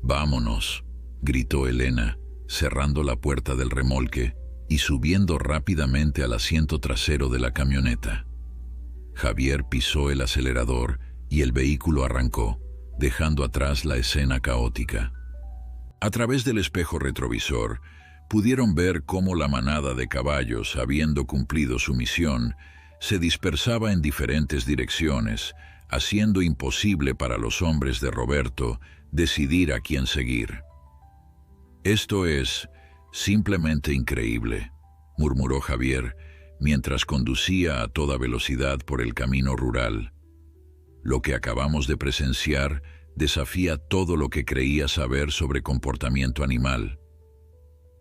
«Vámonos», gritó Elena, cerrando la puerta del remolque y subiendo rápidamente al asiento trasero de la camioneta. Javier pisó el acelerador y el vehículo arrancó, dejando atrás la escena caótica. A través del espejo retrovisor, pudieron ver cómo la manada de caballos, habiendo cumplido su misión, se dispersaba en diferentes direcciones, haciendo imposible para los hombres de Roberto decidir a quién seguir. «Esto es simplemente increíble», murmuró Javier, mientras conducía a toda velocidad por el camino rural. «Lo que acabamos de presenciar desafía todo lo que creía saber sobre comportamiento animal».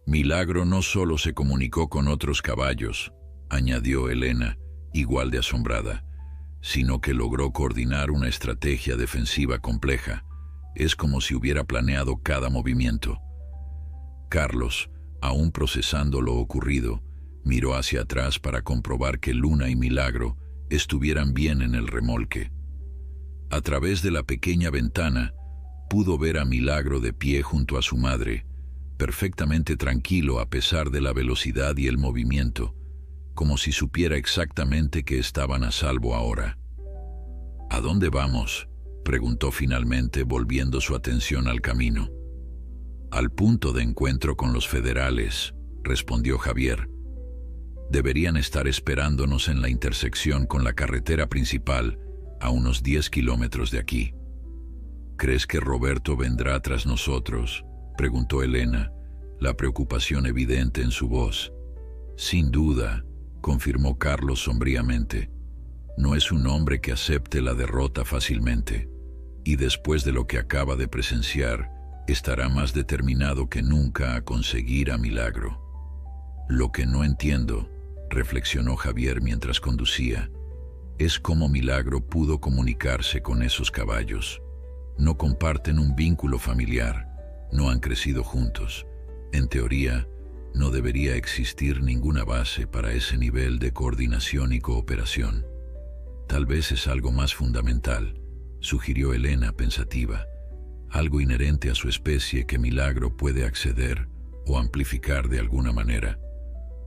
Milagro no solo se comunicó con otros caballos, añadió Elena, igual de asombrada, sino que logró coordinar una estrategia defensiva compleja. Es como si hubiera planeado cada movimiento. Carlos, aún procesando lo ocurrido, miró hacia atrás para comprobar que Luna y Milagro estuvieran bien en el remolque. A través de la pequeña ventana, pudo ver a Milagro de pie junto a su madre, perfectamente tranquilo a pesar de la velocidad y el movimiento, como si supiera exactamente que estaban a salvo ahora. ¿A dónde vamos?, preguntó finalmente, volviendo su atención al camino. Al punto de encuentro con los federales, respondió Javier. Deberían estar esperándonos en la intersección con la carretera principal, a unos 10 kilómetros de aquí. ¿Crees que Roberto vendrá tras nosotros?, preguntó Elena, la preocupación evidente en su voz. Sin duda, confirmó Carlos sombríamente. No es un hombre que acepte la derrota fácilmente, y después de lo que acaba de presenciar, estará más determinado que nunca a conseguir a Milagro. Lo que no entiendo, reflexionó Javier mientras conducía, es cómo Milagro pudo comunicarse con esos caballos. No comparten un vínculo familiar, no han crecido juntos. En teoría, no debería existir ninguna base para ese nivel de coordinación y cooperación. Tal vez es algo más fundamental, sugirió Elena pensativa, algo inherente a su especie que Milagro puede acceder o amplificar de alguna manera.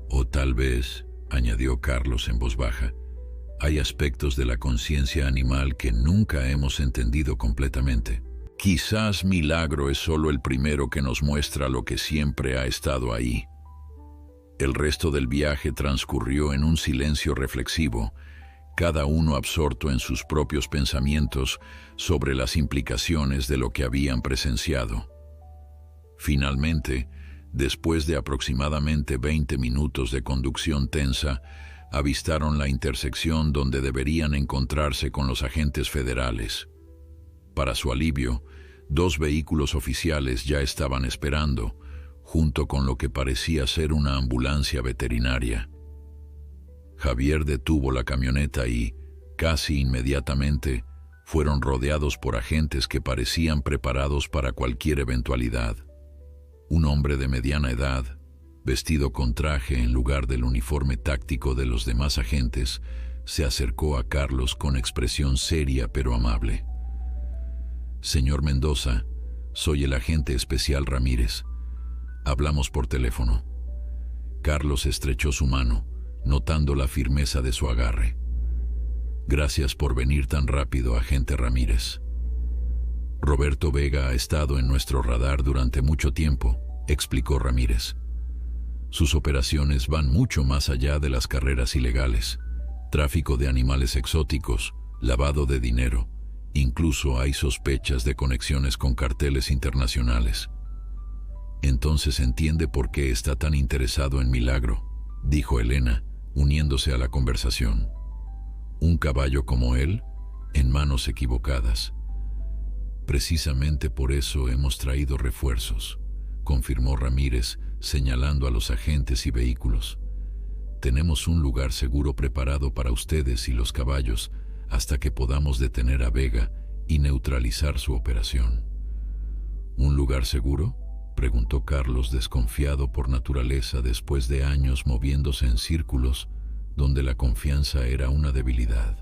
O tal vez, añadió Carlos en voz baja, hay aspectos de la conciencia animal que nunca hemos entendido completamente. Quizás Milagro es solo el primero que nos muestra lo que siempre ha estado ahí. El resto del viaje transcurrió en un silencio reflexivo, cada uno absorto en sus propios pensamientos sobre las implicaciones de lo que habían presenciado. Finalmente, después de aproximadamente 20 minutos de conducción tensa, avistaron la intersección donde deberían encontrarse con los agentes federales. Para su alivio, 2 vehículos oficiales ya estaban esperando, junto con lo que parecía ser una ambulancia veterinaria. Javier detuvo la camioneta y, casi inmediatamente, fueron rodeados por agentes que parecían preparados para cualquier eventualidad. Un hombre de mediana edad, vestido con traje en lugar del uniforme táctico de los demás agentes, se acercó a Carlos con expresión seria pero amable. Señor Mendoza, soy el agente especial Ramírez. Hablamos por teléfono. Carlos estrechó su mano, notando la firmeza de su agarre. Gracias por venir tan rápido, agente Ramírez. Roberto Vega ha estado en nuestro radar durante mucho tiempo, explicó Ramírez. Sus operaciones van mucho más allá de las carreras ilegales, tráfico de animales exóticos, lavado de dinero. Incluso hay sospechas de conexiones con carteles internacionales. Entonces entiende por qué está tan interesado en Milagro, dijo Elena, uniéndose a la conversación. Un caballo como él, en manos equivocadas. Precisamente por eso hemos traído refuerzos, confirmó Ramírez, señalando a los agentes y vehículos. Tenemos un lugar seguro preparado para ustedes y los caballos, hasta que podamos detener a Vega y neutralizar su operación. ¿Un lugar seguro?, preguntó Carlos, desconfiado por naturaleza después de años moviéndose en círculos donde la confianza era una debilidad.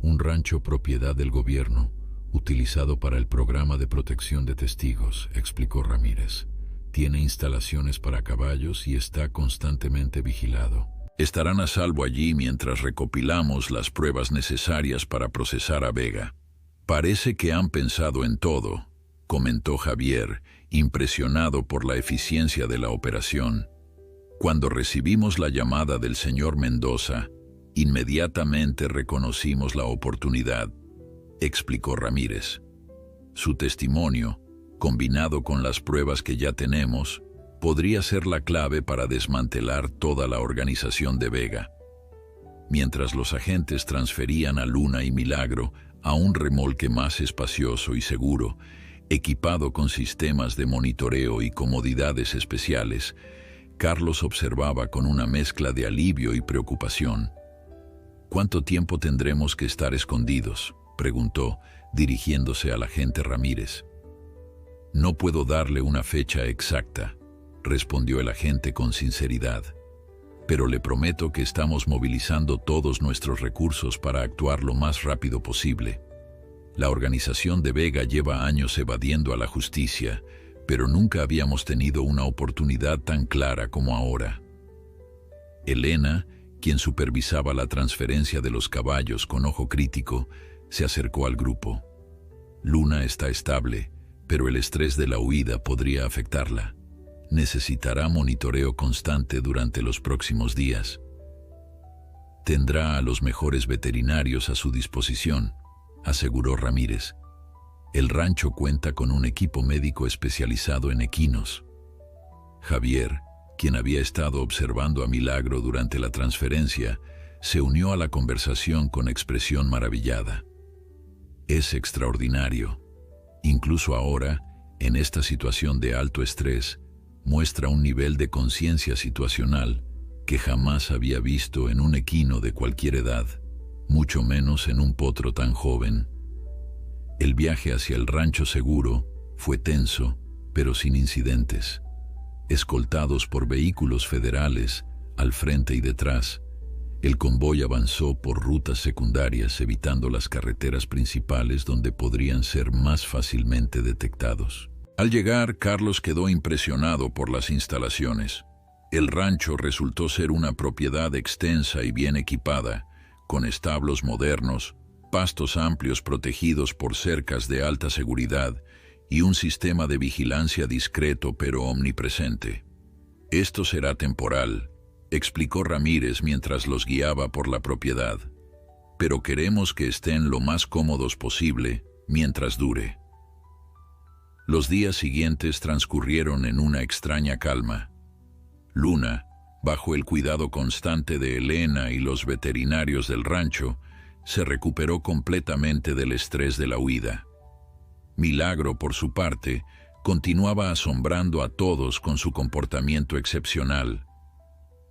Un rancho propiedad del gobierno, utilizado para el programa de protección de testigos, explicó Ramírez. Tiene instalaciones para caballos y está constantemente vigilado. Estarán a salvo allí mientras recopilamos las pruebas necesarias para procesar a Vega. Parece que han pensado en todo, comentó Javier, impresionado por la eficiencia de la operación. Cuando recibimos la llamada del señor Mendoza, inmediatamente reconocimos la oportunidad, explicó Ramírez. Su testimonio, combinado con las pruebas que ya tenemos, podría ser la clave para desmantelar toda la organización de Vega. Mientras los agentes transferían a Luna y Milagro a un remolque más espacioso y seguro, Equipado con sistemas de monitoreo y comodidades especiales, Carlos observaba con una mezcla de alivio y preocupación. ¿Cuánto tiempo tendremos que estar escondidos?, preguntó, dirigiéndose al agente Ramírez. No puedo darle una fecha exacta, respondió el agente con sinceridad, pero le prometo que estamos movilizando todos nuestros recursos para actuar lo más rápido posible. La organización de Vega lleva años evadiendo a la justicia, pero nunca habíamos tenido una oportunidad tan clara como ahora. Elena, quien supervisaba la transferencia de los caballos con ojo crítico, se acercó al grupo. Luna está estable, pero el estrés de la huida podría afectarla. Necesitará monitoreo constante durante los próximos días. Tendrá a los mejores veterinarios a su disposición, aseguró Ramírez. El rancho cuenta con un equipo médico especializado en equinos. Javier, quien había estado observando a Milagro durante la transferencia, se unió a la conversación con expresión maravillada. Es extraordinario. Incluso ahora, en esta situación de alto estrés, muestra un nivel de conciencia situacional que jamás había visto en un equino de cualquier edad, mucho menos en un potro tan joven. El viaje hacia el rancho seguro fue tenso, pero sin incidentes. Escoltados por vehículos federales al frente y detrás, el convoy avanzó por rutas secundarias evitando las carreteras principales donde podrían ser más fácilmente detectados. Al llegar, Carlos quedó impresionado por las instalaciones. El rancho resultó ser una propiedad extensa y bien equipada, con establos modernos, pastos amplios protegidos por cercas de alta seguridad y un sistema de vigilancia discreto pero omnipresente. Esto será temporal, explicó Ramírez mientras los guiaba por la propiedad, pero queremos que estén lo más cómodos posible mientras dure. Los días siguientes transcurrieron en una extraña calma. Luna, bajo el cuidado constante de Elena y los veterinarios del rancho, se recuperó completamente del estrés de la huida. Milagro, por su parte, continuaba asombrando a todos con su comportamiento excepcional.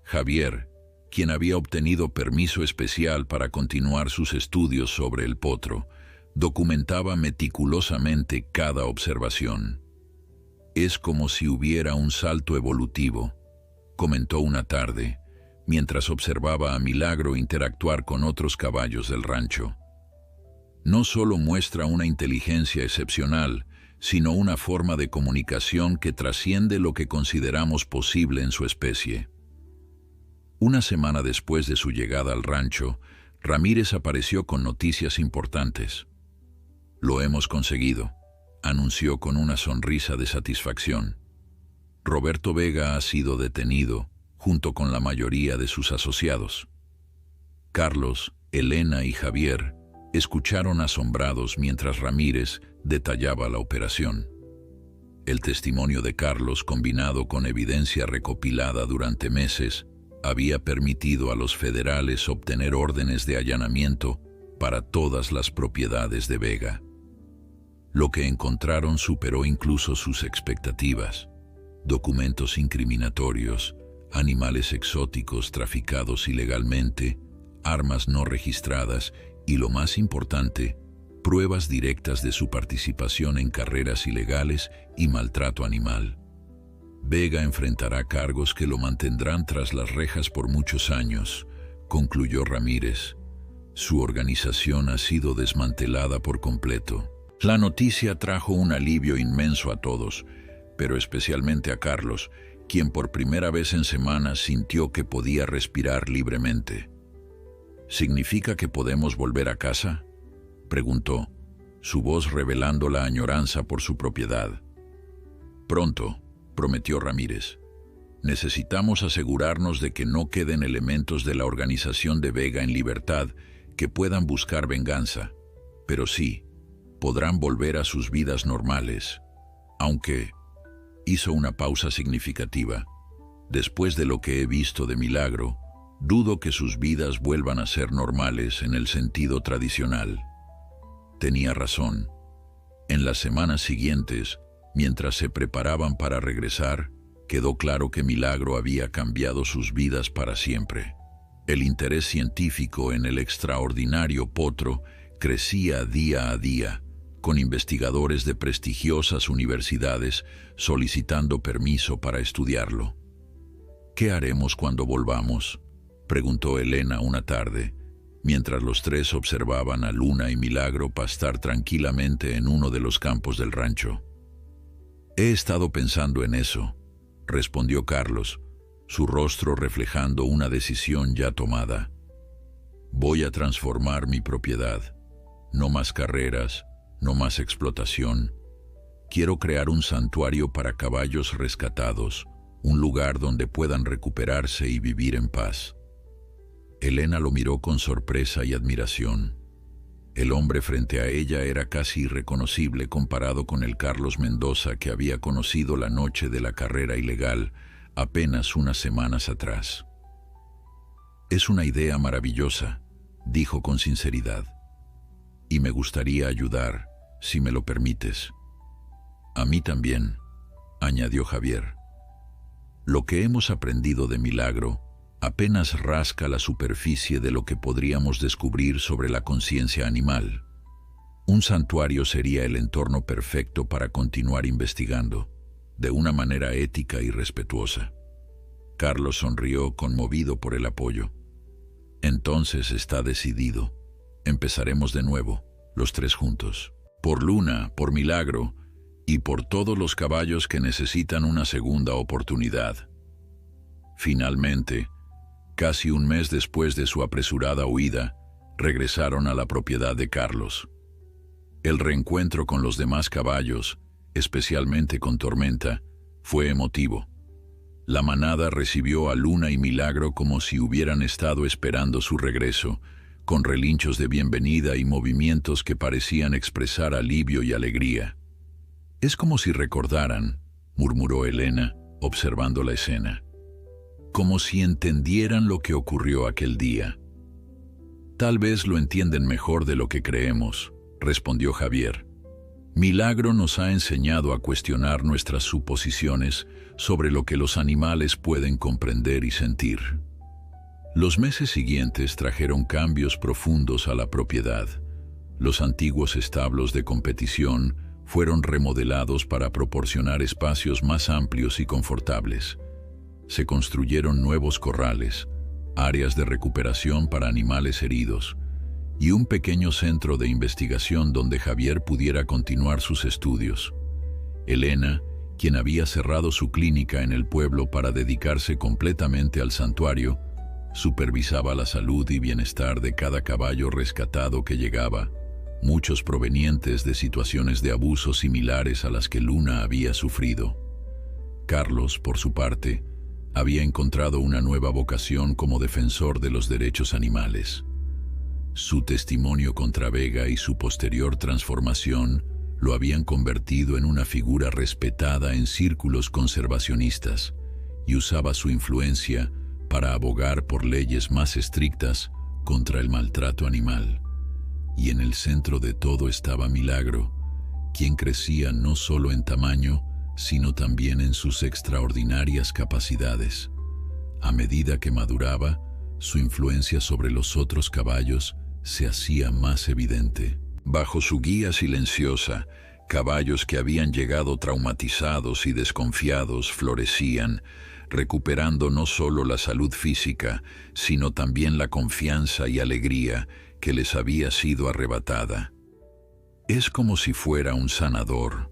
Javier, quien había obtenido permiso especial para continuar sus estudios sobre el potro, documentaba meticulosamente cada observación. Es como si hubiera un salto evolutivo, comentó una tarde, mientras observaba a Milagro interactuar con otros caballos del rancho. No solo muestra una inteligencia excepcional, sino una forma de comunicación que trasciende lo que consideramos posible en su especie. Una semana después de su llegada al rancho, Ramírez apareció con noticias importantes. Lo hemos conseguido, anunció con una sonrisa de satisfacción. Roberto Vega ha sido detenido, junto con la mayoría de sus asociados. Carlos, Elena y Javier escucharon asombrados mientras Ramírez detallaba la operación. El testimonio de Carlos, combinado con evidencia recopilada durante meses, había permitido a los federales obtener órdenes de allanamiento para todas las propiedades de Vega. Lo que encontraron superó incluso sus expectativas: documentos incriminatorios, animales exóticos traficados ilegalmente, armas no registradas y, lo más importante, pruebas directas de su participación en carreras ilegales y maltrato animal. Vega enfrentará cargos que lo mantendrán tras las rejas por muchos años, concluyó Ramírez. Su organización ha sido desmantelada por completo. La noticia trajo un alivio inmenso a todos, pero especialmente a Carlos, quien por primera vez en semanas sintió que podía respirar libremente. ¿Significa que podemos volver a casa?, preguntó, su voz revelando la añoranza por su propiedad. Pronto, prometió Ramírez. Necesitamos asegurarnos de que no queden elementos de la organización de Vega en libertad que puedan buscar venganza, pero sí, podrán volver a sus vidas normales, aunque... Hizo una pausa significativa. Después de lo que he visto de Milagro, dudo que sus vidas vuelvan a ser normales en el sentido tradicional. Tenía razón. En las semanas siguientes, mientras se preparaban para regresar, quedó claro que Milagro había cambiado sus vidas para siempre. El interés científico en el extraordinario potro crecía día a día, con investigadores de prestigiosas universidades solicitando permiso para estudiarlo. «¿Qué haremos cuando volvamos?», preguntó Elena una tarde, mientras los tres observaban a Luna y Milagro pastar tranquilamente en uno de los campos del rancho. «He estado pensando en eso», respondió Carlos, su rostro reflejando una decisión ya tomada. «Voy a transformar mi propiedad. No más carreras, no más explotación. Quiero crear un santuario para caballos rescatados, un lugar donde puedan recuperarse y vivir en paz». Elena lo miró con sorpresa y admiración. El hombre frente a ella era casi irreconocible comparado con el Carlos Mendoza que había conocido la noche de la carrera ilegal apenas unas semanas atrás. «Es una idea maravillosa», dijo con sinceridad. «Y me gustaría ayudar, si me lo permites». «A mí también», añadió Javier. «Lo que hemos aprendido de Milagro apenas rasca la superficie de lo que podríamos descubrir sobre la conciencia animal. Un santuario sería el entorno perfecto para continuar investigando, de una manera ética y respetuosa». Carlos sonrió, conmovido por el apoyo. «Entonces está decidido. Empezaremos de nuevo, los tres juntos. Por Luna, por Milagro y por todos los caballos que necesitan una segunda oportunidad». Finalmente, casi un mes después de su apresurada huida, regresaron a la propiedad de Carlos. El reencuentro con los demás caballos, especialmente con Tormenta, fue emotivo. La manada recibió a Luna y Milagro como si hubieran estado esperando su regreso, con relinchos de bienvenida y movimientos que parecían expresar alivio y alegría. «Es como si recordaran», murmuró Elena, observando la escena. «Como si entendieran lo que ocurrió aquel día». «Tal vez lo entienden mejor de lo que creemos», respondió Javier. «Milagro nos ha enseñado a cuestionar nuestras suposiciones sobre lo que los animales pueden comprender y sentir». Los meses siguientes trajeron cambios profundos a la propiedad. Los antiguos establos de competición fueron remodelados para proporcionar espacios más amplios y confortables. Se construyeron nuevos corrales, áreas de recuperación para animales heridos y un pequeño centro de investigación donde Javier pudiera continuar sus estudios. Elena, quien había cerrado su clínica en el pueblo para dedicarse completamente al santuario, supervisaba la salud y bienestar de cada caballo rescatado que llegaba, muchos provenientes de situaciones de abuso similares a las que Luna había sufrido. Carlos, por su parte, había encontrado una nueva vocación como defensor de los derechos animales. Su testimonio contra Vega y su posterior transformación lo habían convertido en una figura respetada en círculos conservacionistas y usaba su influencia para abogar por leyes más estrictas contra el maltrato animal. Y en el centro de todo estaba Milagro, quien crecía no solo en tamaño, sino también en sus extraordinarias capacidades. A medida que maduraba, su influencia sobre los otros caballos se hacía más evidente. Bajo su guía silenciosa, caballos que habían llegado traumatizados y desconfiados florecían, recuperando no solo la salud física, sino también la confianza y alegría que les había sido arrebatada. «Es como si fuera un sanador»,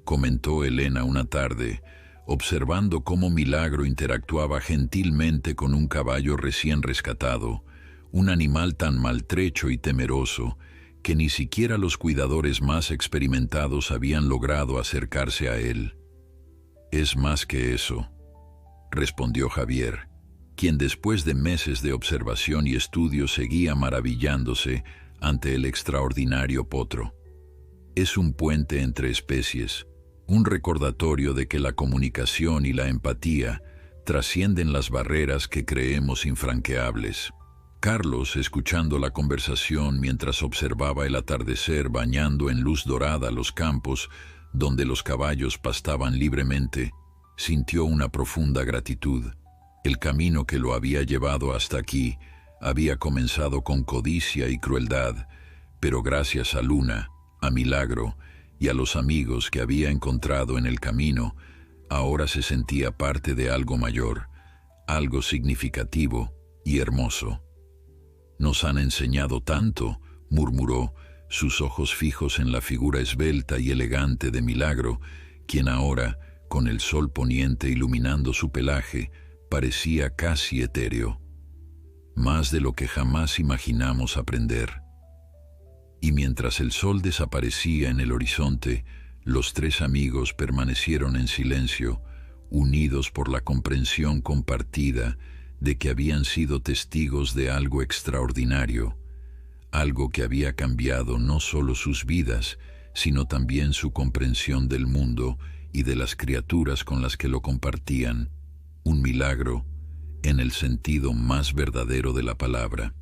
comentó Elena una tarde, observando cómo Milagro interactuaba gentilmente con un caballo recién rescatado, un animal tan maltrecho y temeroso que ni siquiera los cuidadores más experimentados habían logrado acercarse a él. «Es más que eso», respondió Javier, quien después de meses de observación y estudio seguía maravillándose ante el extraordinario potro. «Es un puente entre especies, un recordatorio de que la comunicación y la empatía trascienden las barreras que creemos infranqueables». Carlos, escuchando la conversación mientras observaba el atardecer bañando en luz dorada los campos donde los caballos pastaban libremente, sintió una profunda gratitud. El camino que lo había llevado hasta aquí había comenzado con codicia y crueldad, pero gracias a Luna, a Milagro y a los amigos que había encontrado en el camino, ahora se sentía parte de algo mayor, algo significativo y hermoso. «Nos han enseñado tanto», murmuró, sus ojos fijos en la figura esbelta y elegante de Milagro, quien ahora, con el sol poniente iluminando su pelaje, parecía casi etéreo. Más de lo que jamás imaginamos aprender. Y mientras el sol desaparecía en el horizonte, los tres amigos permanecieron en silencio, unidos por la comprensión compartida de que habían sido testigos de algo extraordinario, algo que había cambiado no solo sus vidas, sino también su comprensión del mundo y de las criaturas con las que lo compartían, un milagro en el sentido más verdadero de la palabra.